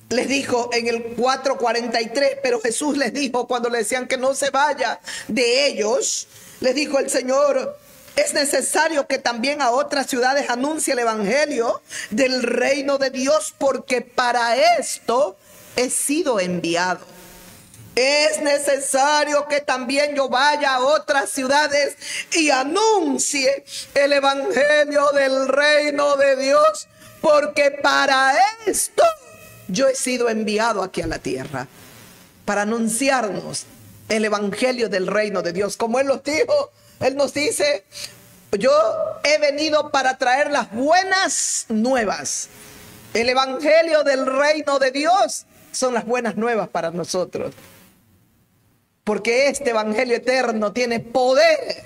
les dijo en el 4:43, pero Jesús les dijo cuando le decían que no se vaya de ellos, les dijo el Señor: es necesario que también a otras ciudades anuncie el evangelio del reino de Dios, porque para esto he sido enviado. Es necesario que también yo vaya a otras ciudades y anuncie el evangelio del reino de Dios, porque para esto yo he sido enviado aquí a la tierra, para anunciarnos el evangelio del reino de Dios. Como Él nos dijo, Él nos dice: yo he venido para traer las buenas nuevas. El evangelio del reino de Dios son las buenas nuevas para nosotros. Porque este evangelio eterno tiene poder.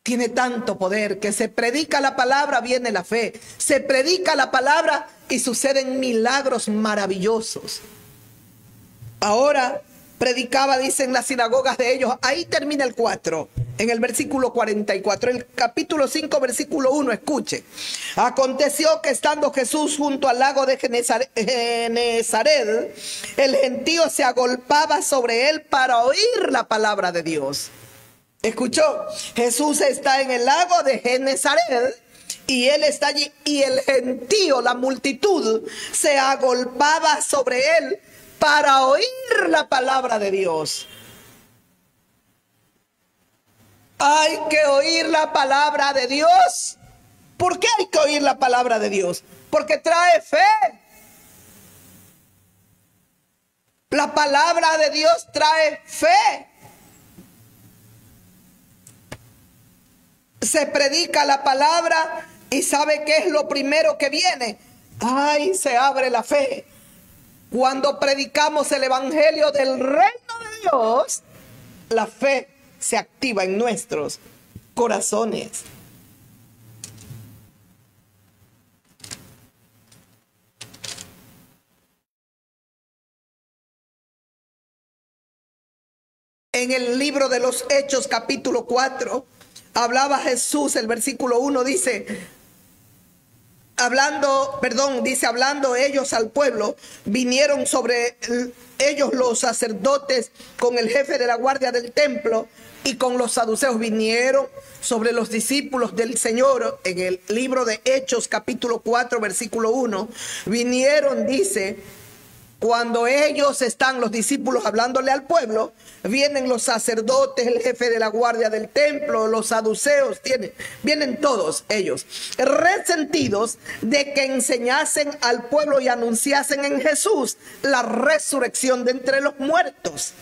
Tiene tanto poder que se predica la palabra, viene la fe. Se predica la palabra y suceden milagros maravillosos. Ahora predicaba, dice, en las sinagogas de ellos. Ahí termina el 4, en el versículo 44. El capítulo 5, versículo 1, escuche. Aconteció que estando Jesús junto al lago de Genezaret, el gentío se agolpaba sobre él para oír la palabra de Dios. ¿Escuchó? Jesús está en el lago de Genezaret y él está allí, y el gentío, la multitud, se agolpaba sobre él para oír la palabra de Dios. Hay que oír la palabra de Dios. ¿Por qué hay que oír la palabra de Dios? Porque trae fe. La palabra de Dios trae fe. Se predica la palabra y ¿sabe qué es lo primero que viene? Ay, se abre la fe. Cuando predicamos el evangelio del reino de Dios, la fe se activa en nuestros corazones. En el libro de los Hechos, capítulo 4, hablaba Jesús, el versículo 1 dice, hablando ellos al pueblo, vinieron sobre ellos los sacerdotes con el jefe de la guardia del templo y con los saduceos. Vinieron sobre los discípulos del Señor, en el libro de Hechos capítulo 4 versículo 1, vinieron, dice, cuando ellos están, los discípulos, hablándole al pueblo, vienen los sacerdotes, el jefe de la guardia del templo, los saduceos, vienen todos ellos, resentidos de que enseñasen al pueblo y anunciasen en Jesús la resurrección de entre los muertos.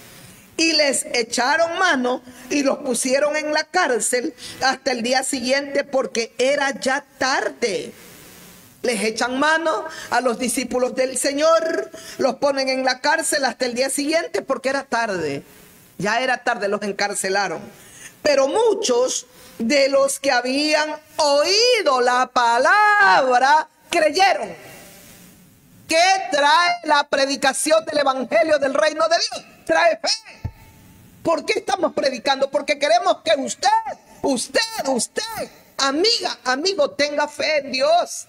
Y les echaron mano y los pusieron en la cárcel hasta el día siguiente, porque era ya tarde. Les echan mano a los discípulos del Señor, los ponen en la cárcel hasta el día siguiente porque era tarde. Ya era tarde, los encarcelaron. Pero muchos de los que habían oído la palabra creyeron. ¿Qué trae la predicación del evangelio del reino de Dios? Trae fe. ¿Por qué estamos predicando? Porque queremos que usted, amiga, amigo, tenga fe en Dios.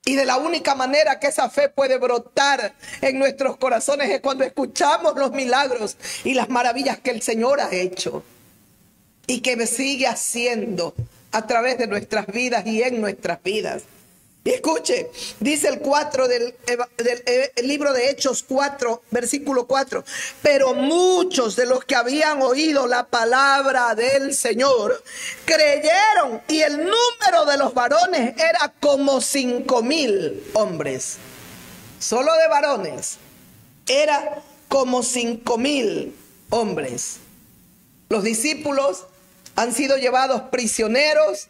Y de la única manera que esa fe puede brotar en nuestros corazones es cuando escuchamos los milagros y las maravillas que el Señor ha hecho y que sigue haciendo a través de nuestras vidas y en nuestras vidas. Y escuche, dice el 4 del libro de Hechos 4, versículo 4. Pero muchos de los que habían oído la palabra del Señor creyeron, y el número de los varones era como 5,000 hombres. Solo de varones era como 5,000 hombres. Los discípulos han sido llevados prisioneros.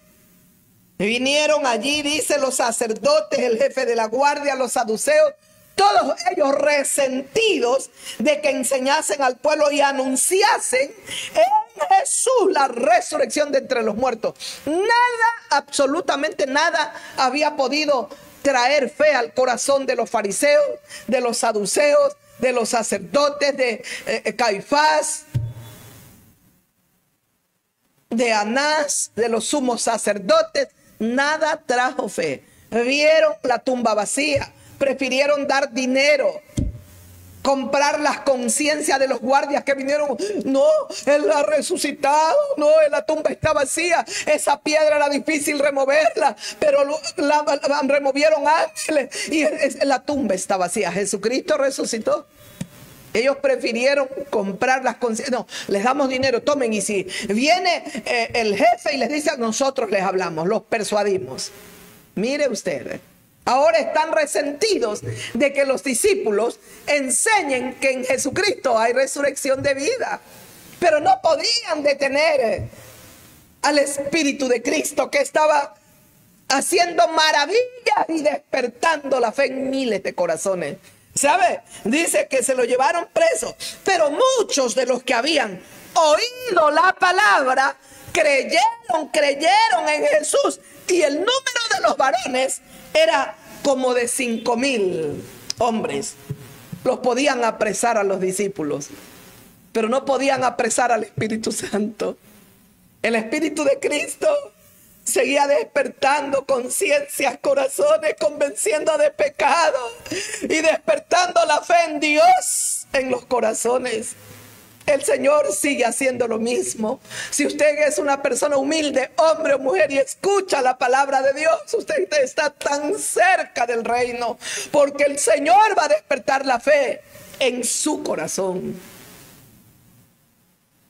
Vinieron allí, dice, los sacerdotes, el jefe de la guardia, los saduceos, todos ellos resentidos de que enseñasen al pueblo y anunciasen en Jesús la resurrección de entre los muertos. Nada, absolutamente nada había podido traer fe al corazón de los fariseos, de los saduceos, de los sacerdotes, de Caifás, de Anás, de los sumos sacerdotes. Nada trajo fe. Vieron la tumba vacía, prefirieron dar dinero, comprar las conciencias de los guardias que vinieron. No, él ha resucitado. No, la tumba está vacía. Esa piedra era difícil removerla, pero la removieron ángeles y la tumba está vacía. Jesucristo resucitó. Ellos prefirieron comprar las conciencias. No, les damos dinero, tomen. Y si viene el jefe y les dice, a nosotros les hablamos, los persuadimos. Mire ustedes. Ahora están resentidos de que los discípulos enseñen que en Jesucristo hay resurrección de vida. Pero no podían detener al Espíritu de Cristo, que estaba haciendo maravillas y despertando la fe en miles de corazones. ¿Sabe? Dice que se lo llevaron preso, pero muchos de los que habían oído la palabra creyeron en Jesús. Y el número de los varones era como de 5,000 hombres. Los podían apresar a los discípulos, pero no podían apresar al Espíritu Santo. El Espíritu de Cristo seguía despertando conciencias, corazones, convenciendo de pecado y despertando la fe en Dios en los corazones. El Señor sigue haciendo lo mismo. Si usted es una persona humilde, hombre o mujer, y escucha la palabra de Dios, usted está tan cerca del reino, porque el Señor va a despertar la fe en su corazón.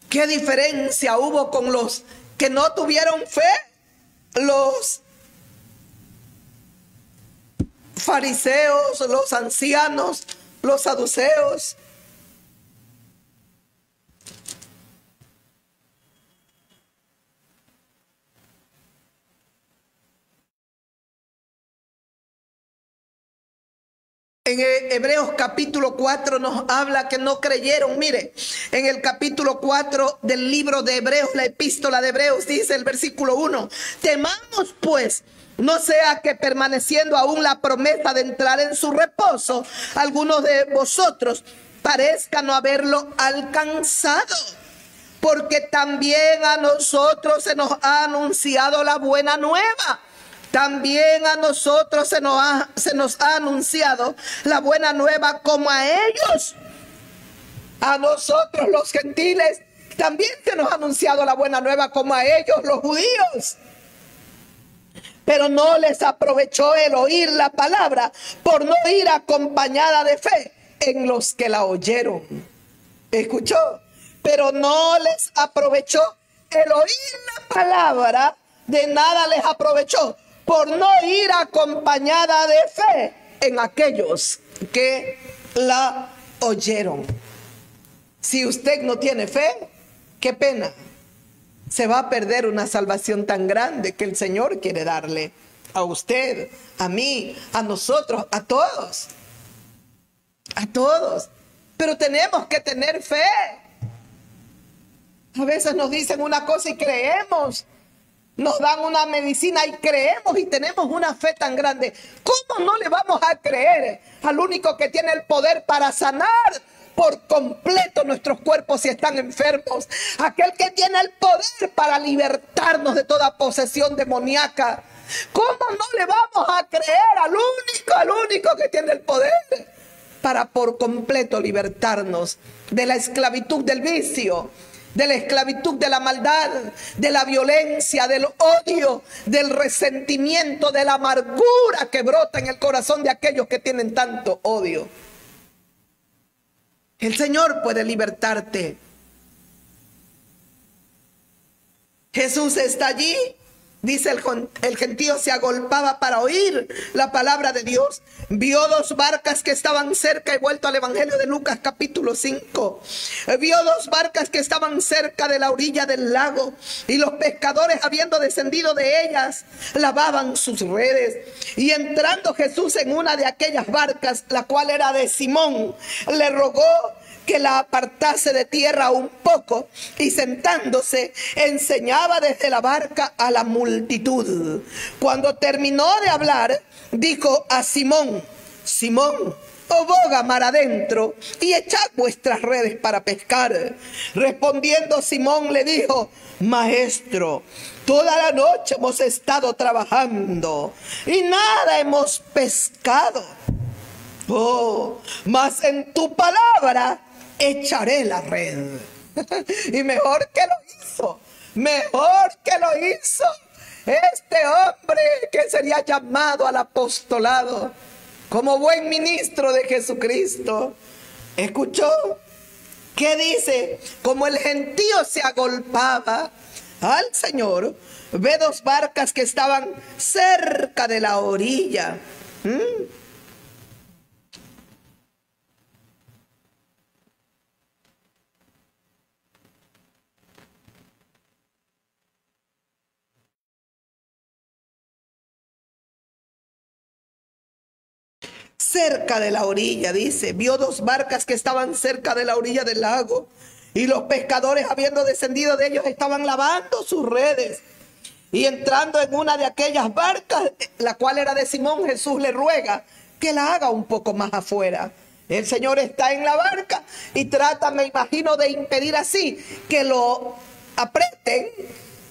¿Qué diferencia hubo con los que no tuvieron fe? Los fariseos, los ancianos, los saduceos. En Hebreos capítulo 4 nos habla que no creyeron. Mire, en el capítulo 4 del libro de Hebreos, la epístola de Hebreos, dice el versículo 1: temamos pues, no sea que permaneciendo aún la promesa de entrar en su reposo, algunos de vosotros parezcan no haberlo alcanzado. Porque también a nosotros se nos ha anunciado la buena nueva. También a nosotros se nos ha anunciado la buena nueva como a ellos. A nosotros los gentiles también se nos ha anunciado la buena nueva como a ellos los judíos. Pero no les aprovechó el oír la palabra por no ir acompañada de fe en los que la oyeron. ¿Escuchó? Pero no les aprovechó el oír la palabra, de nada les aprovechó por no ir acompañada de fe en aquellos que la oyeron. Si usted no tiene fe, qué pena. Se va a perder una salvación tan grande que el Señor quiere darle a usted, a mí, a nosotros, a todos. A todos. Pero tenemos que tener fe. A veces nos dicen una cosa y creemos. Nos dan una medicina y creemos y tenemos una fe tan grande. ¿Cómo no le vamos a creer al único que tiene el poder para sanar por completo nuestros cuerpos si están enfermos? Aquel que tiene el poder para libertarnos de toda posesión demoníaca. ¿Cómo no le vamos a creer al único que tiene el poder para por completo libertarnos de la esclavitud del vicio, de la esclavitud de la maldad, de la violencia, del odio, del resentimiento, de la amargura que brota en el corazón de aquellos que tienen tanto odio? El Señor puede libertarte. Jesús está allí Dice el gentío se agolpaba para oír la palabra de Dios. Vio dos barcas que estaban cerca, he vuelto al Evangelio de Lucas capítulo 5. Vio dos barcas que estaban cerca de la orilla del lago, y los pescadores, habiendo descendido de ellas, lavaban sus redes. Y entrando Jesús en una de aquellas barcas, la cual era de Simón, le rogó que la apartase de tierra un poco, y sentándose enseñaba desde la barca a la multitud. Cuando terminó de hablar, dijo a Simón: Simón, boga mar adentro y echad vuestras redes para pescar. Respondiendo Simón le dijo: Maestro, toda la noche hemos estado trabajando y nada hemos pescado. Mas en tu palabra echaré la red. Y mejor que lo hizo, mejor que lo hizo este hombre que sería llamado al apostolado como buen ministro de Jesucristo. ¿Escuchó? ¿Qué dice? Como el gentío se agolpaba al Señor, ve dos barcas que estaban cerca de la orilla. Cerca de la orilla, dice, vio dos barcas que estaban cerca de la orilla del lago, y los pescadores, habiendo descendido de ellos, estaban lavando sus redes. Y entrando en una de aquellas barcas, la cual era de Simón, Jesús le ruega que la haga un poco más afuera. El Señor está en la barca y trata, me imagino, de impedir así que lo aprieten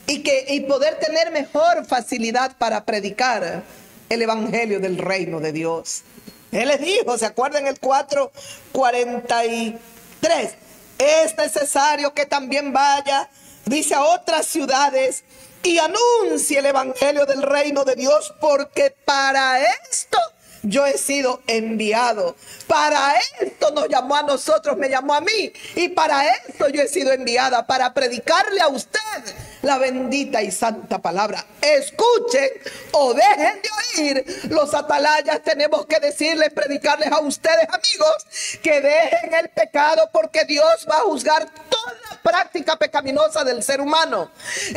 y poder tener mejor facilidad para predicar el evangelio del reino de Dios. Él les dijo, ¿se acuerdan el 4:43? Es necesario que también vaya, dice, a otras ciudades y anuncie el evangelio del reino de Dios, porque para esto yo he sido enviado. Para esto nos llamó a nosotros, me llamó a mí, y para esto yo he sido enviada, para predicarle a usted la bendita y santa palabra. Escuchen o dejen de oír. Los atalayas tenemos que decirles, predicarles a ustedes, amigos, que dejen el pecado, porque Dios va a juzgar toda práctica pecaminosa del ser humano.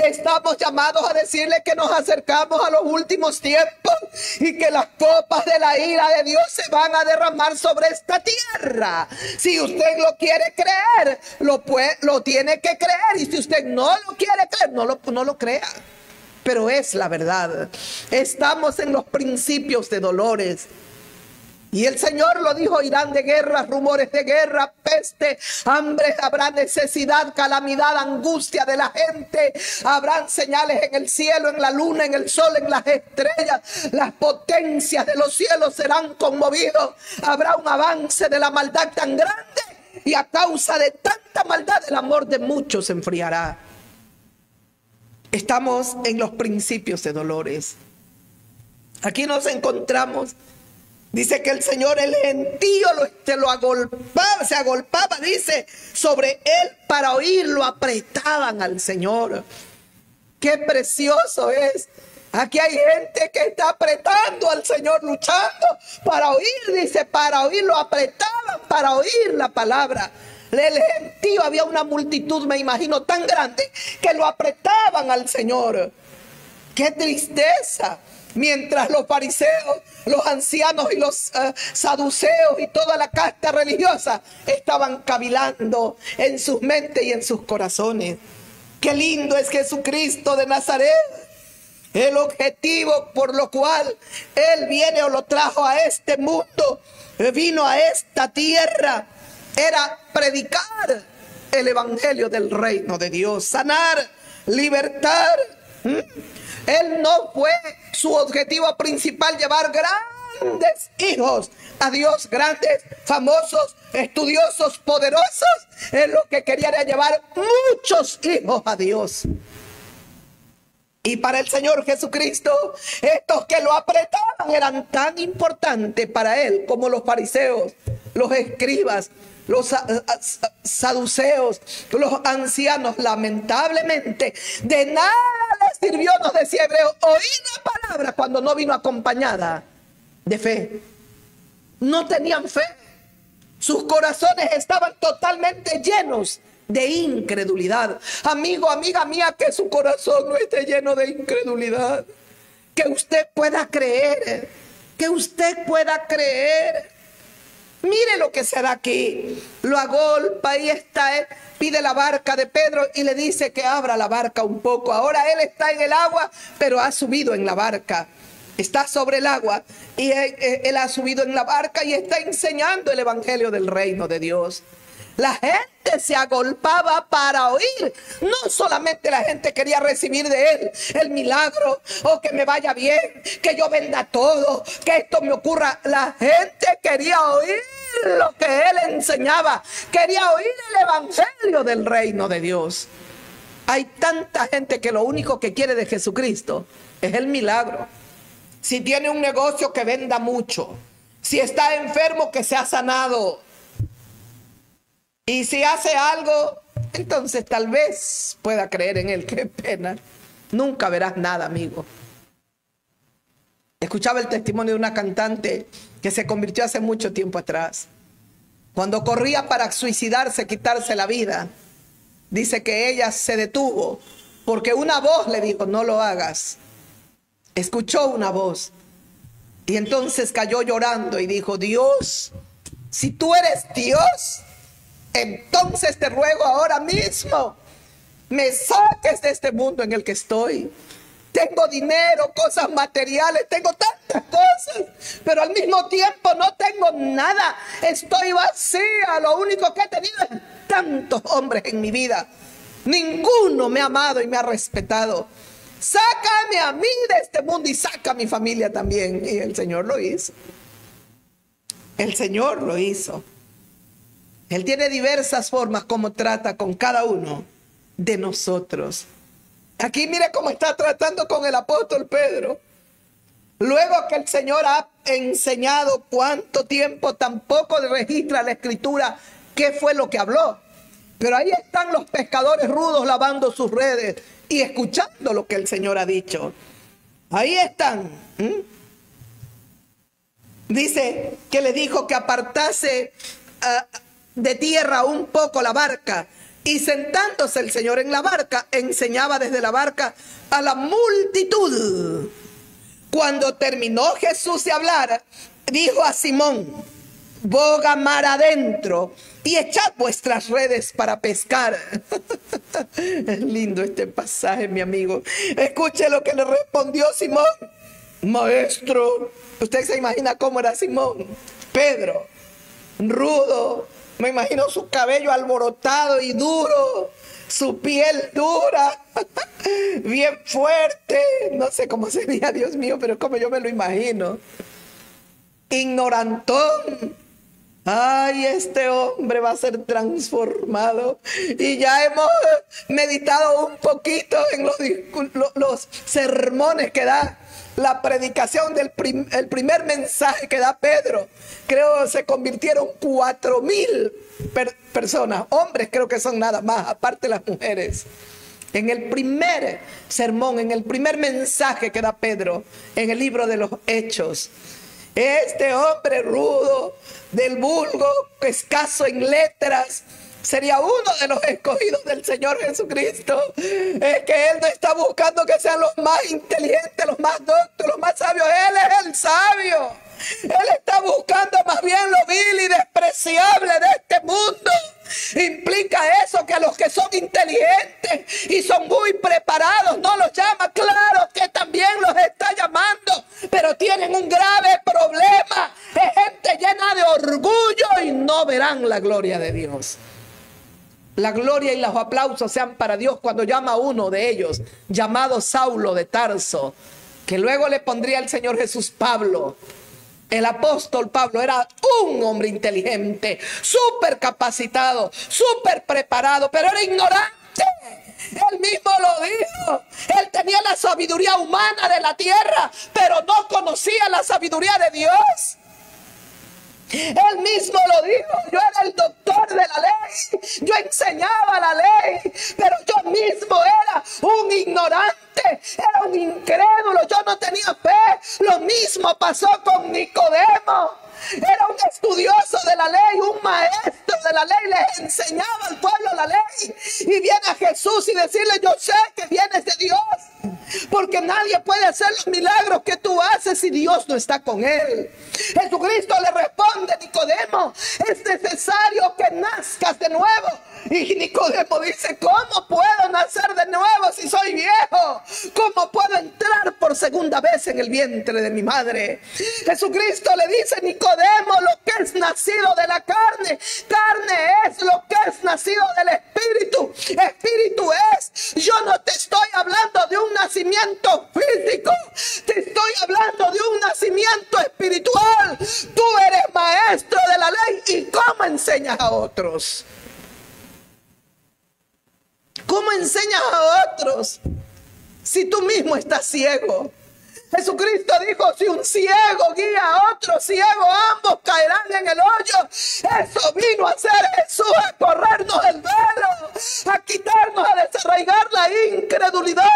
Estamos llamados a decirles que nos acercamos a los últimos tiempos y que las copas de la ira de Dios se van a derramar sobre esta tierra. Si usted lo quiere creer, lo tiene que creer, y si usted no lo quiere creer, no lo crea. Pero es la verdad. Estamos en los principios de dolores. Y el Señor lo dijo: irán de guerra, rumores de guerra, peste, hambre, habrá necesidad, calamidad, angustia de la gente. Habrán señales en el cielo, en la luna, en el sol, en las estrellas. Las potencias de los cielos serán conmovidos. Habrá un avance de la maldad tan grande, y a causa de tanta maldad el amor de muchos se enfriará. Estamos en los principios de dolores. Aquí nos encontramos. Dice que el Señor, el gentío, se agolpaba, dice, sobre él para oírlo, apretaban al Señor. Qué precioso es. Aquí hay gente que está apretando al Señor, luchando para oír, dice, para oírlo, apretaban para oír la palabra. El gentío, había una multitud, me imagino, tan grande que lo apretaban al Señor. ¡Qué tristeza! Mientras los fariseos, los ancianos y los saduceos y toda la casta religiosa estaban cavilando en sus mentes y en sus corazones. ¡Qué lindo es Jesucristo de Nazaret! El objetivo por lo cual Él viene o lo trajo a este mundo, vino a esta tierra, era predicar el evangelio del reino de Dios, sanar, libertar. Él no fue su objetivo principal llevar grandes hijos a Dios, grandes, famosos, estudiosos, poderosos. Él lo que quería era llevar muchos hijos a Dios. Y para el Señor Jesucristo, estos que lo apretaban eran tan importantes para Él como los fariseos, los escribas, los saduceos, los ancianos, lamentablemente, de nada les sirvió, nos decía Hebreo, oír la palabra cuando no vino acompañada de fe. No tenían fe. Sus corazones estaban totalmente llenos de incredulidad. Amigo, amiga mía, que su corazón no esté lleno de incredulidad. Que usted pueda creer. Que usted pueda creer. Mire lo que se da aquí. Lo agolpa, ahí está él. Pide la barca de Pedro y le dice que abra la barca un poco. Ahora él está en el agua, pero ha subido en la barca. Está sobre el agua y él ha subido en la barca y está enseñando el evangelio del reino de Dios. La gente se agolpaba para oír. No solamente la gente quería recibir de él el milagro, o que me vaya bien, que yo venda todo, que esto me ocurra. La gente quería oír lo que él enseñaba. Quería oír el evangelio del reino de Dios. Hay tanta gente que lo único que quiere de Jesucristo es el milagro. Si tiene un negocio, que venda mucho. Si está enfermo, que sea sanado. Y si hace algo, entonces tal vez pueda creer en él. Qué pena. Nunca verás nada, amigo. Escuchaba el testimonio de una cantante que se convirtió hace mucho tiempo atrás. Cuando corría para suicidarse, quitarse la vida, dice que ella se detuvo porque una voz le dijo, no lo hagas. Escuchó una voz y entonces cayó llorando y dijo, Dios, si tú eres Dios, entonces te ruego ahora mismo, me saques de este mundo en el que estoy. Tengo dinero, cosas materiales, tengo tantas cosas, pero al mismo tiempo no tengo nada. Estoy vacía, lo único que he tenido es tantos hombres en mi vida. Ninguno me ha amado y me ha respetado. Sácame a mí de este mundo y saca a mi familia también. Y el Señor lo hizo. El Señor lo hizo. Él tiene diversas formas como trata con cada uno de nosotros. Aquí mire cómo está tratando con el apóstol Pedro. Luego que el Señor ha enseñado cuánto tiempo, tampoco registra la escritura qué fue lo que habló. Pero ahí están los pescadores rudos lavando sus redes y escuchando lo que el Señor ha dicho. Ahí están. Dice que le dijo que apartase de tierra un poco la barca. Y sentándose el Señor en la barca, enseñaba desde la barca a la multitud. Cuando terminó Jesús de hablar, dijo a Simón, boga mar adentro y echad vuestras redes para pescar. Es lindo este pasaje, mi amigo. Escuche lo que le respondió Simón. Maestro, usted se imagina cómo era Simón. Pedro, rudo. Me imagino su cabello alborotado y duro, su piel dura, bien fuerte. No sé cómo sería, Dios mío, pero como yo me lo imagino. Ignorantón. Ay, este hombre va a ser transformado. Y ya hemos meditado un poquito en los sermones que da. La predicación del primer mensaje que da Pedro. Creo se convirtieron 4,000 personas. Hombres creo que son nada más, aparte las mujeres. En el primer sermón, en el primer mensaje que da Pedro, en el libro de los Hechos. Este hombre rudo, del vulgo, escaso en letras, sería uno de los escogidos del Señor Jesucristo. Es que Él no está buscando que sean los más inteligentes, los más doctos, los más sabios. Él es el sabio. Él está buscando más bien lo vil y despreciable de este mundo. Implica eso, que a los que son inteligentes y son muy preparados no los llama. Claro que también los está llamando, pero tienen un grave problema. Es gente llena de orgullo y no verán la gloria de Dios. La gloria y los aplausos sean para Dios cuando llama a uno de ellos, llamado Saulo de Tarso, que luego le pondría el Señor Jesús Pablo. El apóstol Pablo era un hombre inteligente, súper capacitado, súper preparado, pero era ignorante. Él mismo lo dijo. Él tenía la sabiduría humana de la tierra, pero no conocía la sabiduría de Dios. Él mismo lo dijo: yo era el doctor de la ley, yo enseñaba la ley, pero yo mismo era un ignorante, era un incrédulo, yo no tenía fe. Lo mismo pasó con Nicodemo. Era un estudioso de la ley, un maestro de la ley, les enseñaba al pueblo la ley. Y viene a Jesús y decirle: yo sé que vienes de Dios, porque nadie puede hacer los milagros que tú haces si Dios no está con él. Jesucristo le responde: Nicodemo, es necesario que nazcas de nuevo. Y Nicodemo dice: ¿cómo puedo nacer de nuevo si soy viejo? ¿Cómo puedo entrar por segunda vez en el vientre de mi madre? Jesucristo le dice: Nicodemo, lo que es nacido de la carne, carne es; lo que es nacido del espíritu, espíritu es. Yo no te estoy hablando de un nacimiento físico, te estoy hablando de un nacimiento espiritual. Tú eres maestro de la ley, ¿y cómo enseñas a otros? ¿Cómo enseñas a otros si tú mismo estás ciego? Jesucristo dijo: si un ciego guía a otro ciego, ambos caerán en el hoyo. Eso vino a hacer Jesús, a corrernos el velo, a quitarnos, a desarraigar la incredulidad,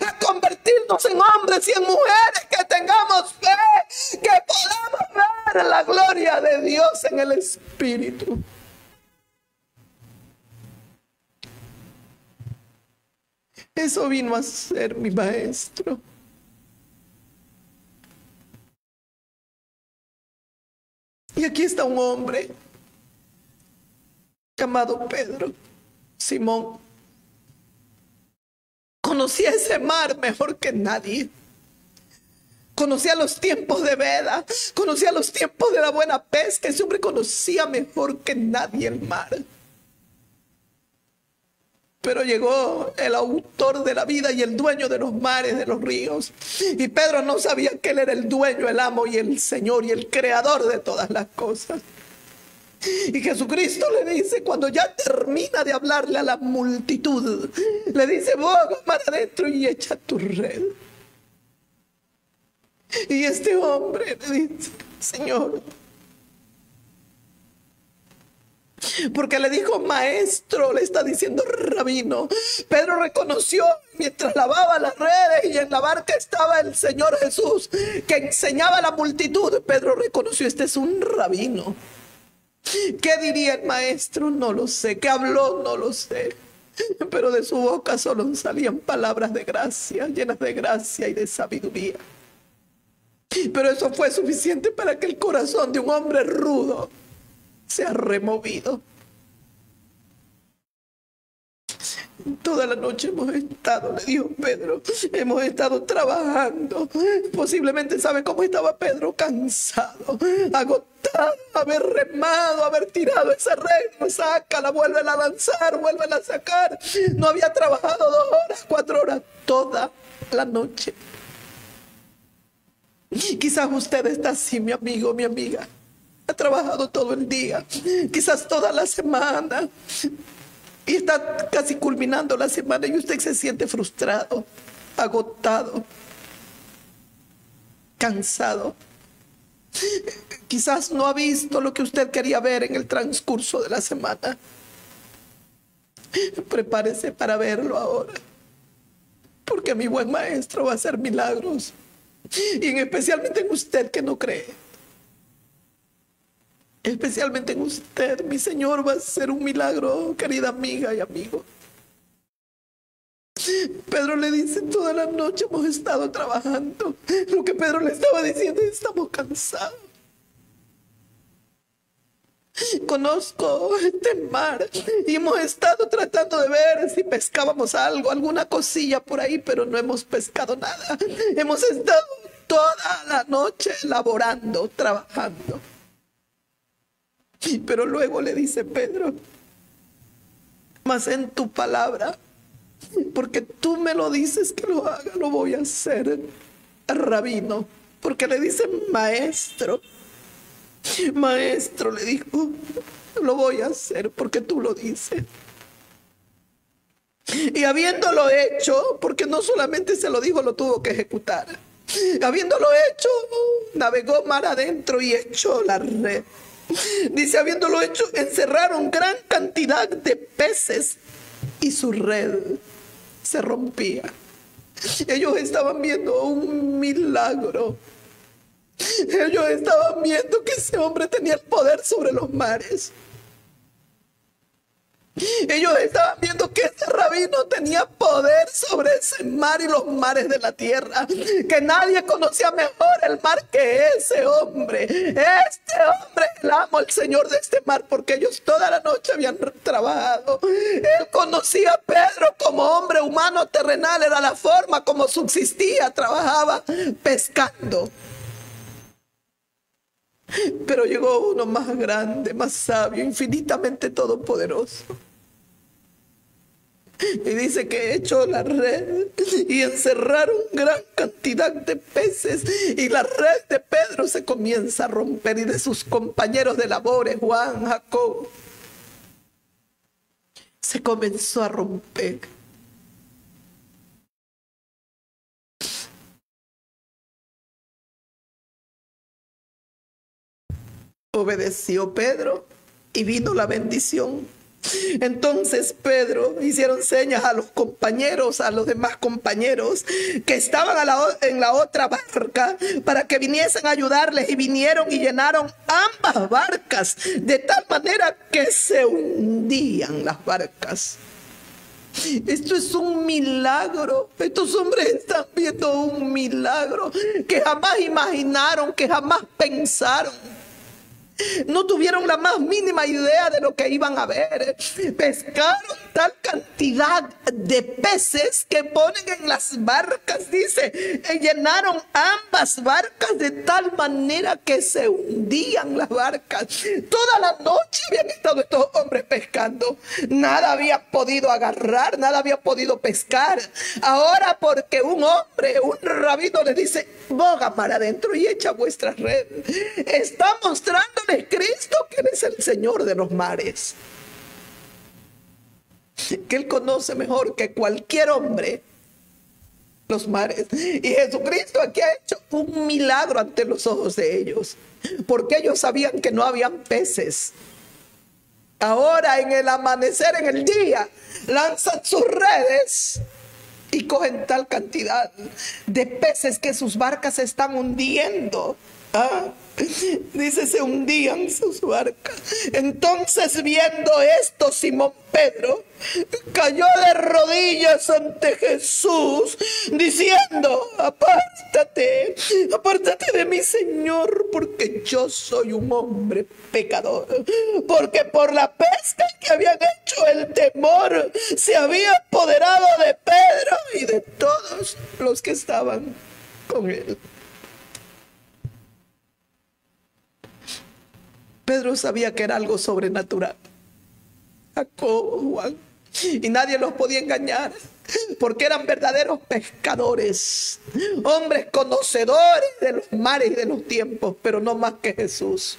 a convertirnos en hombres y en mujeres que tengamos fe, que podamos ver la gloria de Dios en el Espíritu. Eso vino a ser mi maestro. Y aquí está un hombre llamado Pedro, Simón. Conocía ese mar mejor que nadie. Conocía los tiempos de veda, conocía los tiempos de la buena pesca. Ese hombre conocía mejor que nadie el mar. Pero llegó el autor de la vida y el dueño de los mares, de los ríos. Y Pedro no sabía que él era el dueño, el amo y el Señor y el creador de todas las cosas. Y Jesucristo le dice, cuando ya termina de hablarle a la multitud, le dice: boga mar adentro y echa tu red. Y este hombre le dice: Señor, porque le dijo maestro, le está diciendo rabino. Pedro reconoció mientras lavaba las redes y en la barca estaba el Señor Jesús que enseñaba a la multitud. Pedro reconoció: este es un rabino. ¿Qué diría el maestro? No lo sé. ¿Qué habló? No lo sé. Pero de su boca solo salían palabras de gracia, llenas de gracia y de sabiduría. Pero eso fue suficiente para que el corazón de un hombre rudo se ha removido. Toda la noche hemos estado, le dijo Pedro, hemos estado trabajando. Posiblemente sabe cómo estaba Pedro: cansado, agotado, haber remado, haber tirado esa red, sácala, vuélvela a lanzar, vuélvela a sacar. No había trabajado 2 horas, 4 horas, toda la noche. Quizás usted está así, mi amigo, mi amiga. Ha trabajado todo el día, quizás toda la semana, y está casi culminando la semana y usted se siente frustrado, agotado, cansado. Quizás no ha visto lo que usted quería ver en el transcurso de la semana. Prepárese para verlo ahora, porque mi buen maestro va a hacer milagros, y especialmente en usted que no cree. Especialmente en usted, mi Señor va a hacer un milagro, querida amiga y amigo. Pedro le dice: toda la noche hemos estado trabajando. Lo que Pedro le estaba diciendo: estamos cansados. Conozco este mar y hemos estado tratando de ver si pescábamos algo, alguna cosilla por ahí, pero no hemos pescado nada. Hemos estado toda la noche laborando, trabajando. Pero luego le dice Pedro: mas en tu palabra, porque tú me lo dices que lo haga, lo voy a hacer. Rabino, porque le dice maestro. Maestro, le dijo, lo voy a hacer porque tú lo dices. Y habiéndolo hecho, porque no solamente se lo dijo, lo tuvo que ejecutar. Habiéndolo hecho, navegó mar adentro y echó la red. Dice, habiéndolo hecho, encerraron gran cantidad de peces y su red se rompía. Ellos estaban viendo un milagro. Ellos estaban viendo que ese hombre tenía el poder sobre los mares. Ellos estaban viendo que ese rabino tenía poder sobre ese mar y los mares de la tierra, que nadie conocía mejor el mar que ese hombre. Este hombre, el amo, el señor de este mar, porque ellos toda la noche habían trabajado. Él conocía a Pedro como hombre humano terrenal, era la forma como subsistía, trabajaba pescando. Pero llegó uno más grande, más sabio, infinitamente todopoderoso. Y dice que echó la red y encerraron gran cantidad de peces. Y la red de Pedro se comienza a romper y de sus compañeros de labores, Juan, Jacob, se comenzó a romper. Obedeció Pedro y vino la bendición. Entonces Pedro hicieron señas a los compañeros, a los demás compañeros que estaban en la otra barca para que viniesen a ayudarles, y vinieron y llenaron ambas barcas de tal manera que se hundían las barcas. Esto es un milagro. Estos hombres están viendo un milagro que jamás imaginaron, que jamás pensaron. No tuvieron la más mínima idea de lo que iban a ver. Pescaron tal cantidad de peces que ponen en las barcas, dice, llenaron ambas barcas de tal manera que se hundían las barcas. Toda la noche habían estado estos hombres pescando. Nada había podido agarrar, nada había podido pescar. Ahora, porque un hombre, un rabino les dice, boga mar adentro y echa vuestra red, está mostrándoles Cristo que Él es el Señor de los mares, que Él conoce mejor que cualquier hombre los mares. Y Jesucristo aquí ha hecho un milagro ante los ojos de ellos, porque ellos sabían que no habían peces. Ahora, en el amanecer, en el día, lanzan sus redes y cogen tal cantidad de peces que sus barcas se están hundiendo. Dice, se hundían sus barcas. Entonces, viendo esto, Simón Pedro cayó de rodillas ante Jesús, diciendo, apártate, apártate de mí, Señor, porque yo soy un hombre pecador. Porque por la pesca que habían hecho, el temor se había apoderado de Pedro y de todos los que estaban con él. Pedro sabía que era algo sobrenatural. Jacob, Juan, y nadie los podía engañar, porque eran verdaderos pescadores, hombres conocedores de los mares y de los tiempos, pero no más que Jesús,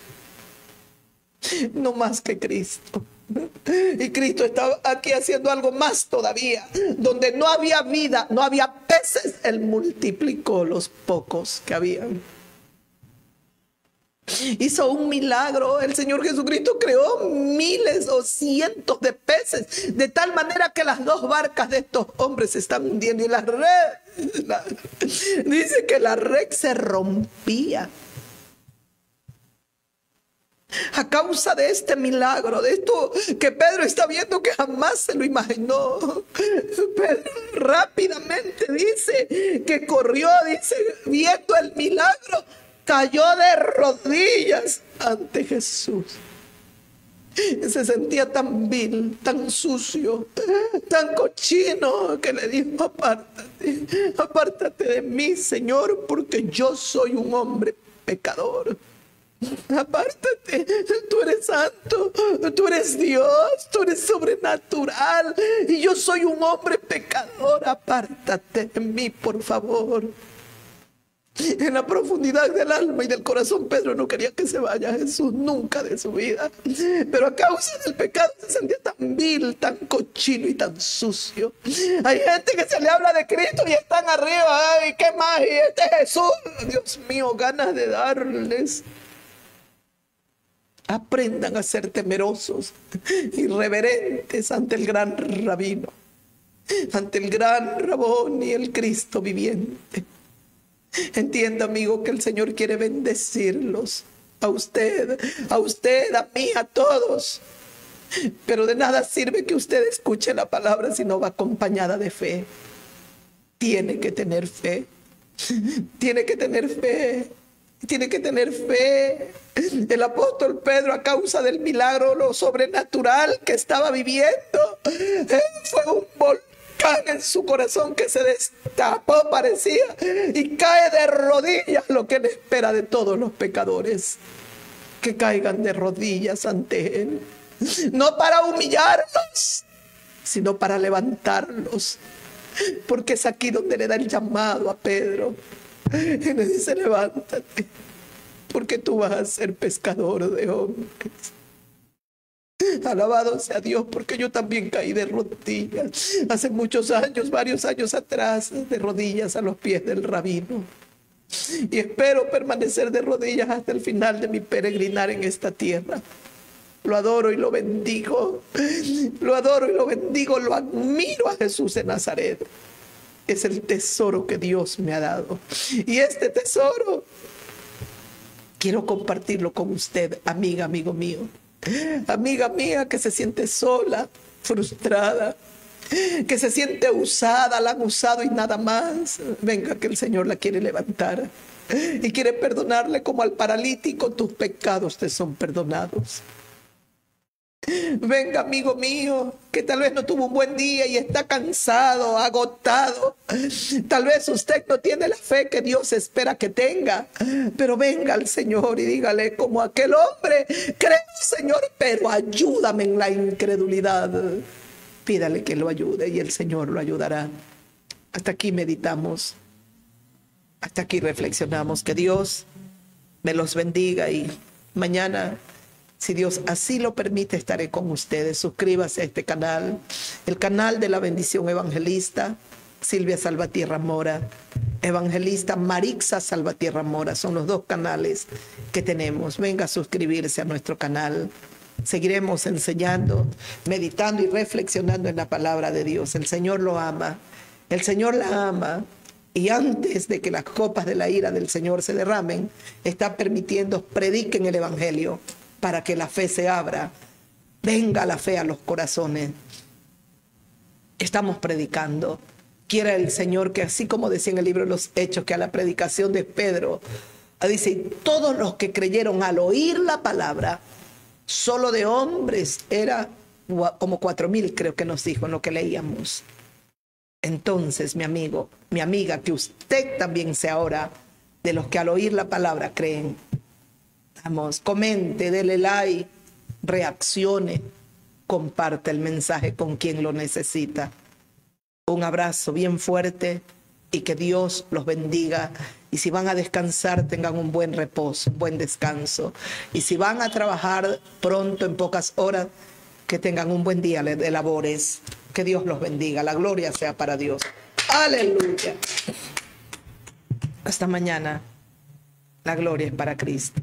no más que Cristo. Y Cristo estaba aquí haciendo algo más todavía. Donde no había vida, no había peces, Él multiplicó los pocos que habían. Hizo un milagro. El Señor Jesucristo creó miles o cientos de peces, de tal manera que las dos barcas de estos hombres se están hundiendo. Y la red, dice que la red se rompía a causa de este milagro, de esto que Pedro está viendo, que jamás se lo imaginó. Pedro rápidamente dice que corrió, dice, viendo el milagro, cayó de rodillas ante Jesús. Se sentía tan vil, tan sucio, tan cochino, que le dijo, apártate, apártate de mí, Señor, porque yo soy un hombre pecador. Apártate, tú eres santo, tú eres Dios, tú eres sobrenatural, y yo soy un hombre pecador. Apártate de mí, por favor. En la profundidad del alma y del corazón, Pedro no quería que se vaya Jesús nunca de su vida. Pero a causa del pecado se sentía tan vil, tan cochino y tan sucio. Hay gente que se le habla de Cristo y están arriba. ¡Ay, qué más! Y este Jesús, Dios mío, ganas de darles. Aprendan a ser temerosos y reverentes ante el gran rabino, ante el gran Rabón y el Cristo viviente. Entienda, amigo, que el Señor quiere bendecirlos, a usted, a mí, a todos. Pero de nada sirve que usted escuche la palabra si no va acompañada de fe. Tiene que tener fe. Tiene que tener fe. Tiene que tener fe. El apóstol Pedro, a causa del milagro, lo sobrenatural que estaba viviendo, fue un volcán en su corazón que se destapó, parecía, y cae de rodillas, lo que él espera de todos los pecadores, que caigan de rodillas ante él, no para humillarlos, sino para levantarlos, porque es aquí donde le da el llamado a Pedro y le dice: levántate, porque tú vas a ser pescador de hombres. Alabado sea Dios, porque yo también caí de rodillas hace muchos años, varios años atrás, de rodillas a los pies del rabino. Y espero permanecer de rodillas hasta el final de mi peregrinar en esta tierra. Lo adoro y lo bendigo. Lo adoro y lo bendigo. Lo admiro a Jesús de Nazaret. Es el tesoro que Dios me ha dado. Y este tesoro quiero compartirlo con usted, amiga, amigo mío. Amiga mía que se siente sola, frustrada, que se siente usada, la han usado y nada más. Venga, que el Señor la quiere levantar y quiere perdonarle como al paralítico. Tus pecados te son perdonados. Venga, amigo mío, que tal vez no tuvo un buen día y está cansado, agotado. Tal vez usted no tiene la fe que Dios espera que tenga. Pero venga al Señor y dígale como aquel hombre: creo, Señor, pero ayúdame en la incredulidad. Pídale que lo ayude y el Señor lo ayudará. Hasta aquí meditamos. Hasta aquí reflexionamos. Que Dios me los bendiga y mañana, si Dios así lo permite, estaré con ustedes. Suscríbase a este canal, el canal de la bendición evangelista Silvia Salvatierra Mora, evangelista Marixa Salvatierra Mora. Son los dos canales que tenemos. Venga a suscribirse a nuestro canal. Seguiremos enseñando, meditando y reflexionando en la palabra de Dios. El Señor lo ama, el Señor la ama. Y antes de que las copas de la ira del Señor se derramen, está permitiendo prediquen el evangelio, para que la fe se abra, venga la fe a los corazones. Estamos predicando. Quiera el Señor que, así como decía en el libro de los Hechos, que a la predicación de Pedro, dice: todos los que creyeron al oír la palabra, solo de hombres era como 4,000, creo que nos dijo en lo que leíamos. Entonces, mi amigo, mi amiga, que usted también sea ahora de los que al oír la palabra creen. Vamos, comente, dele like, reaccione, comparte el mensaje con quien lo necesita. Un abrazo bien fuerte y que Dios los bendiga. Y si van a descansar, tengan un buen reposo, un buen descanso. Y si van a trabajar pronto, en pocas horas, que tengan un buen día de labores. Que Dios los bendiga. La gloria sea para Dios. Aleluya. Hasta mañana. La gloria es para Cristo.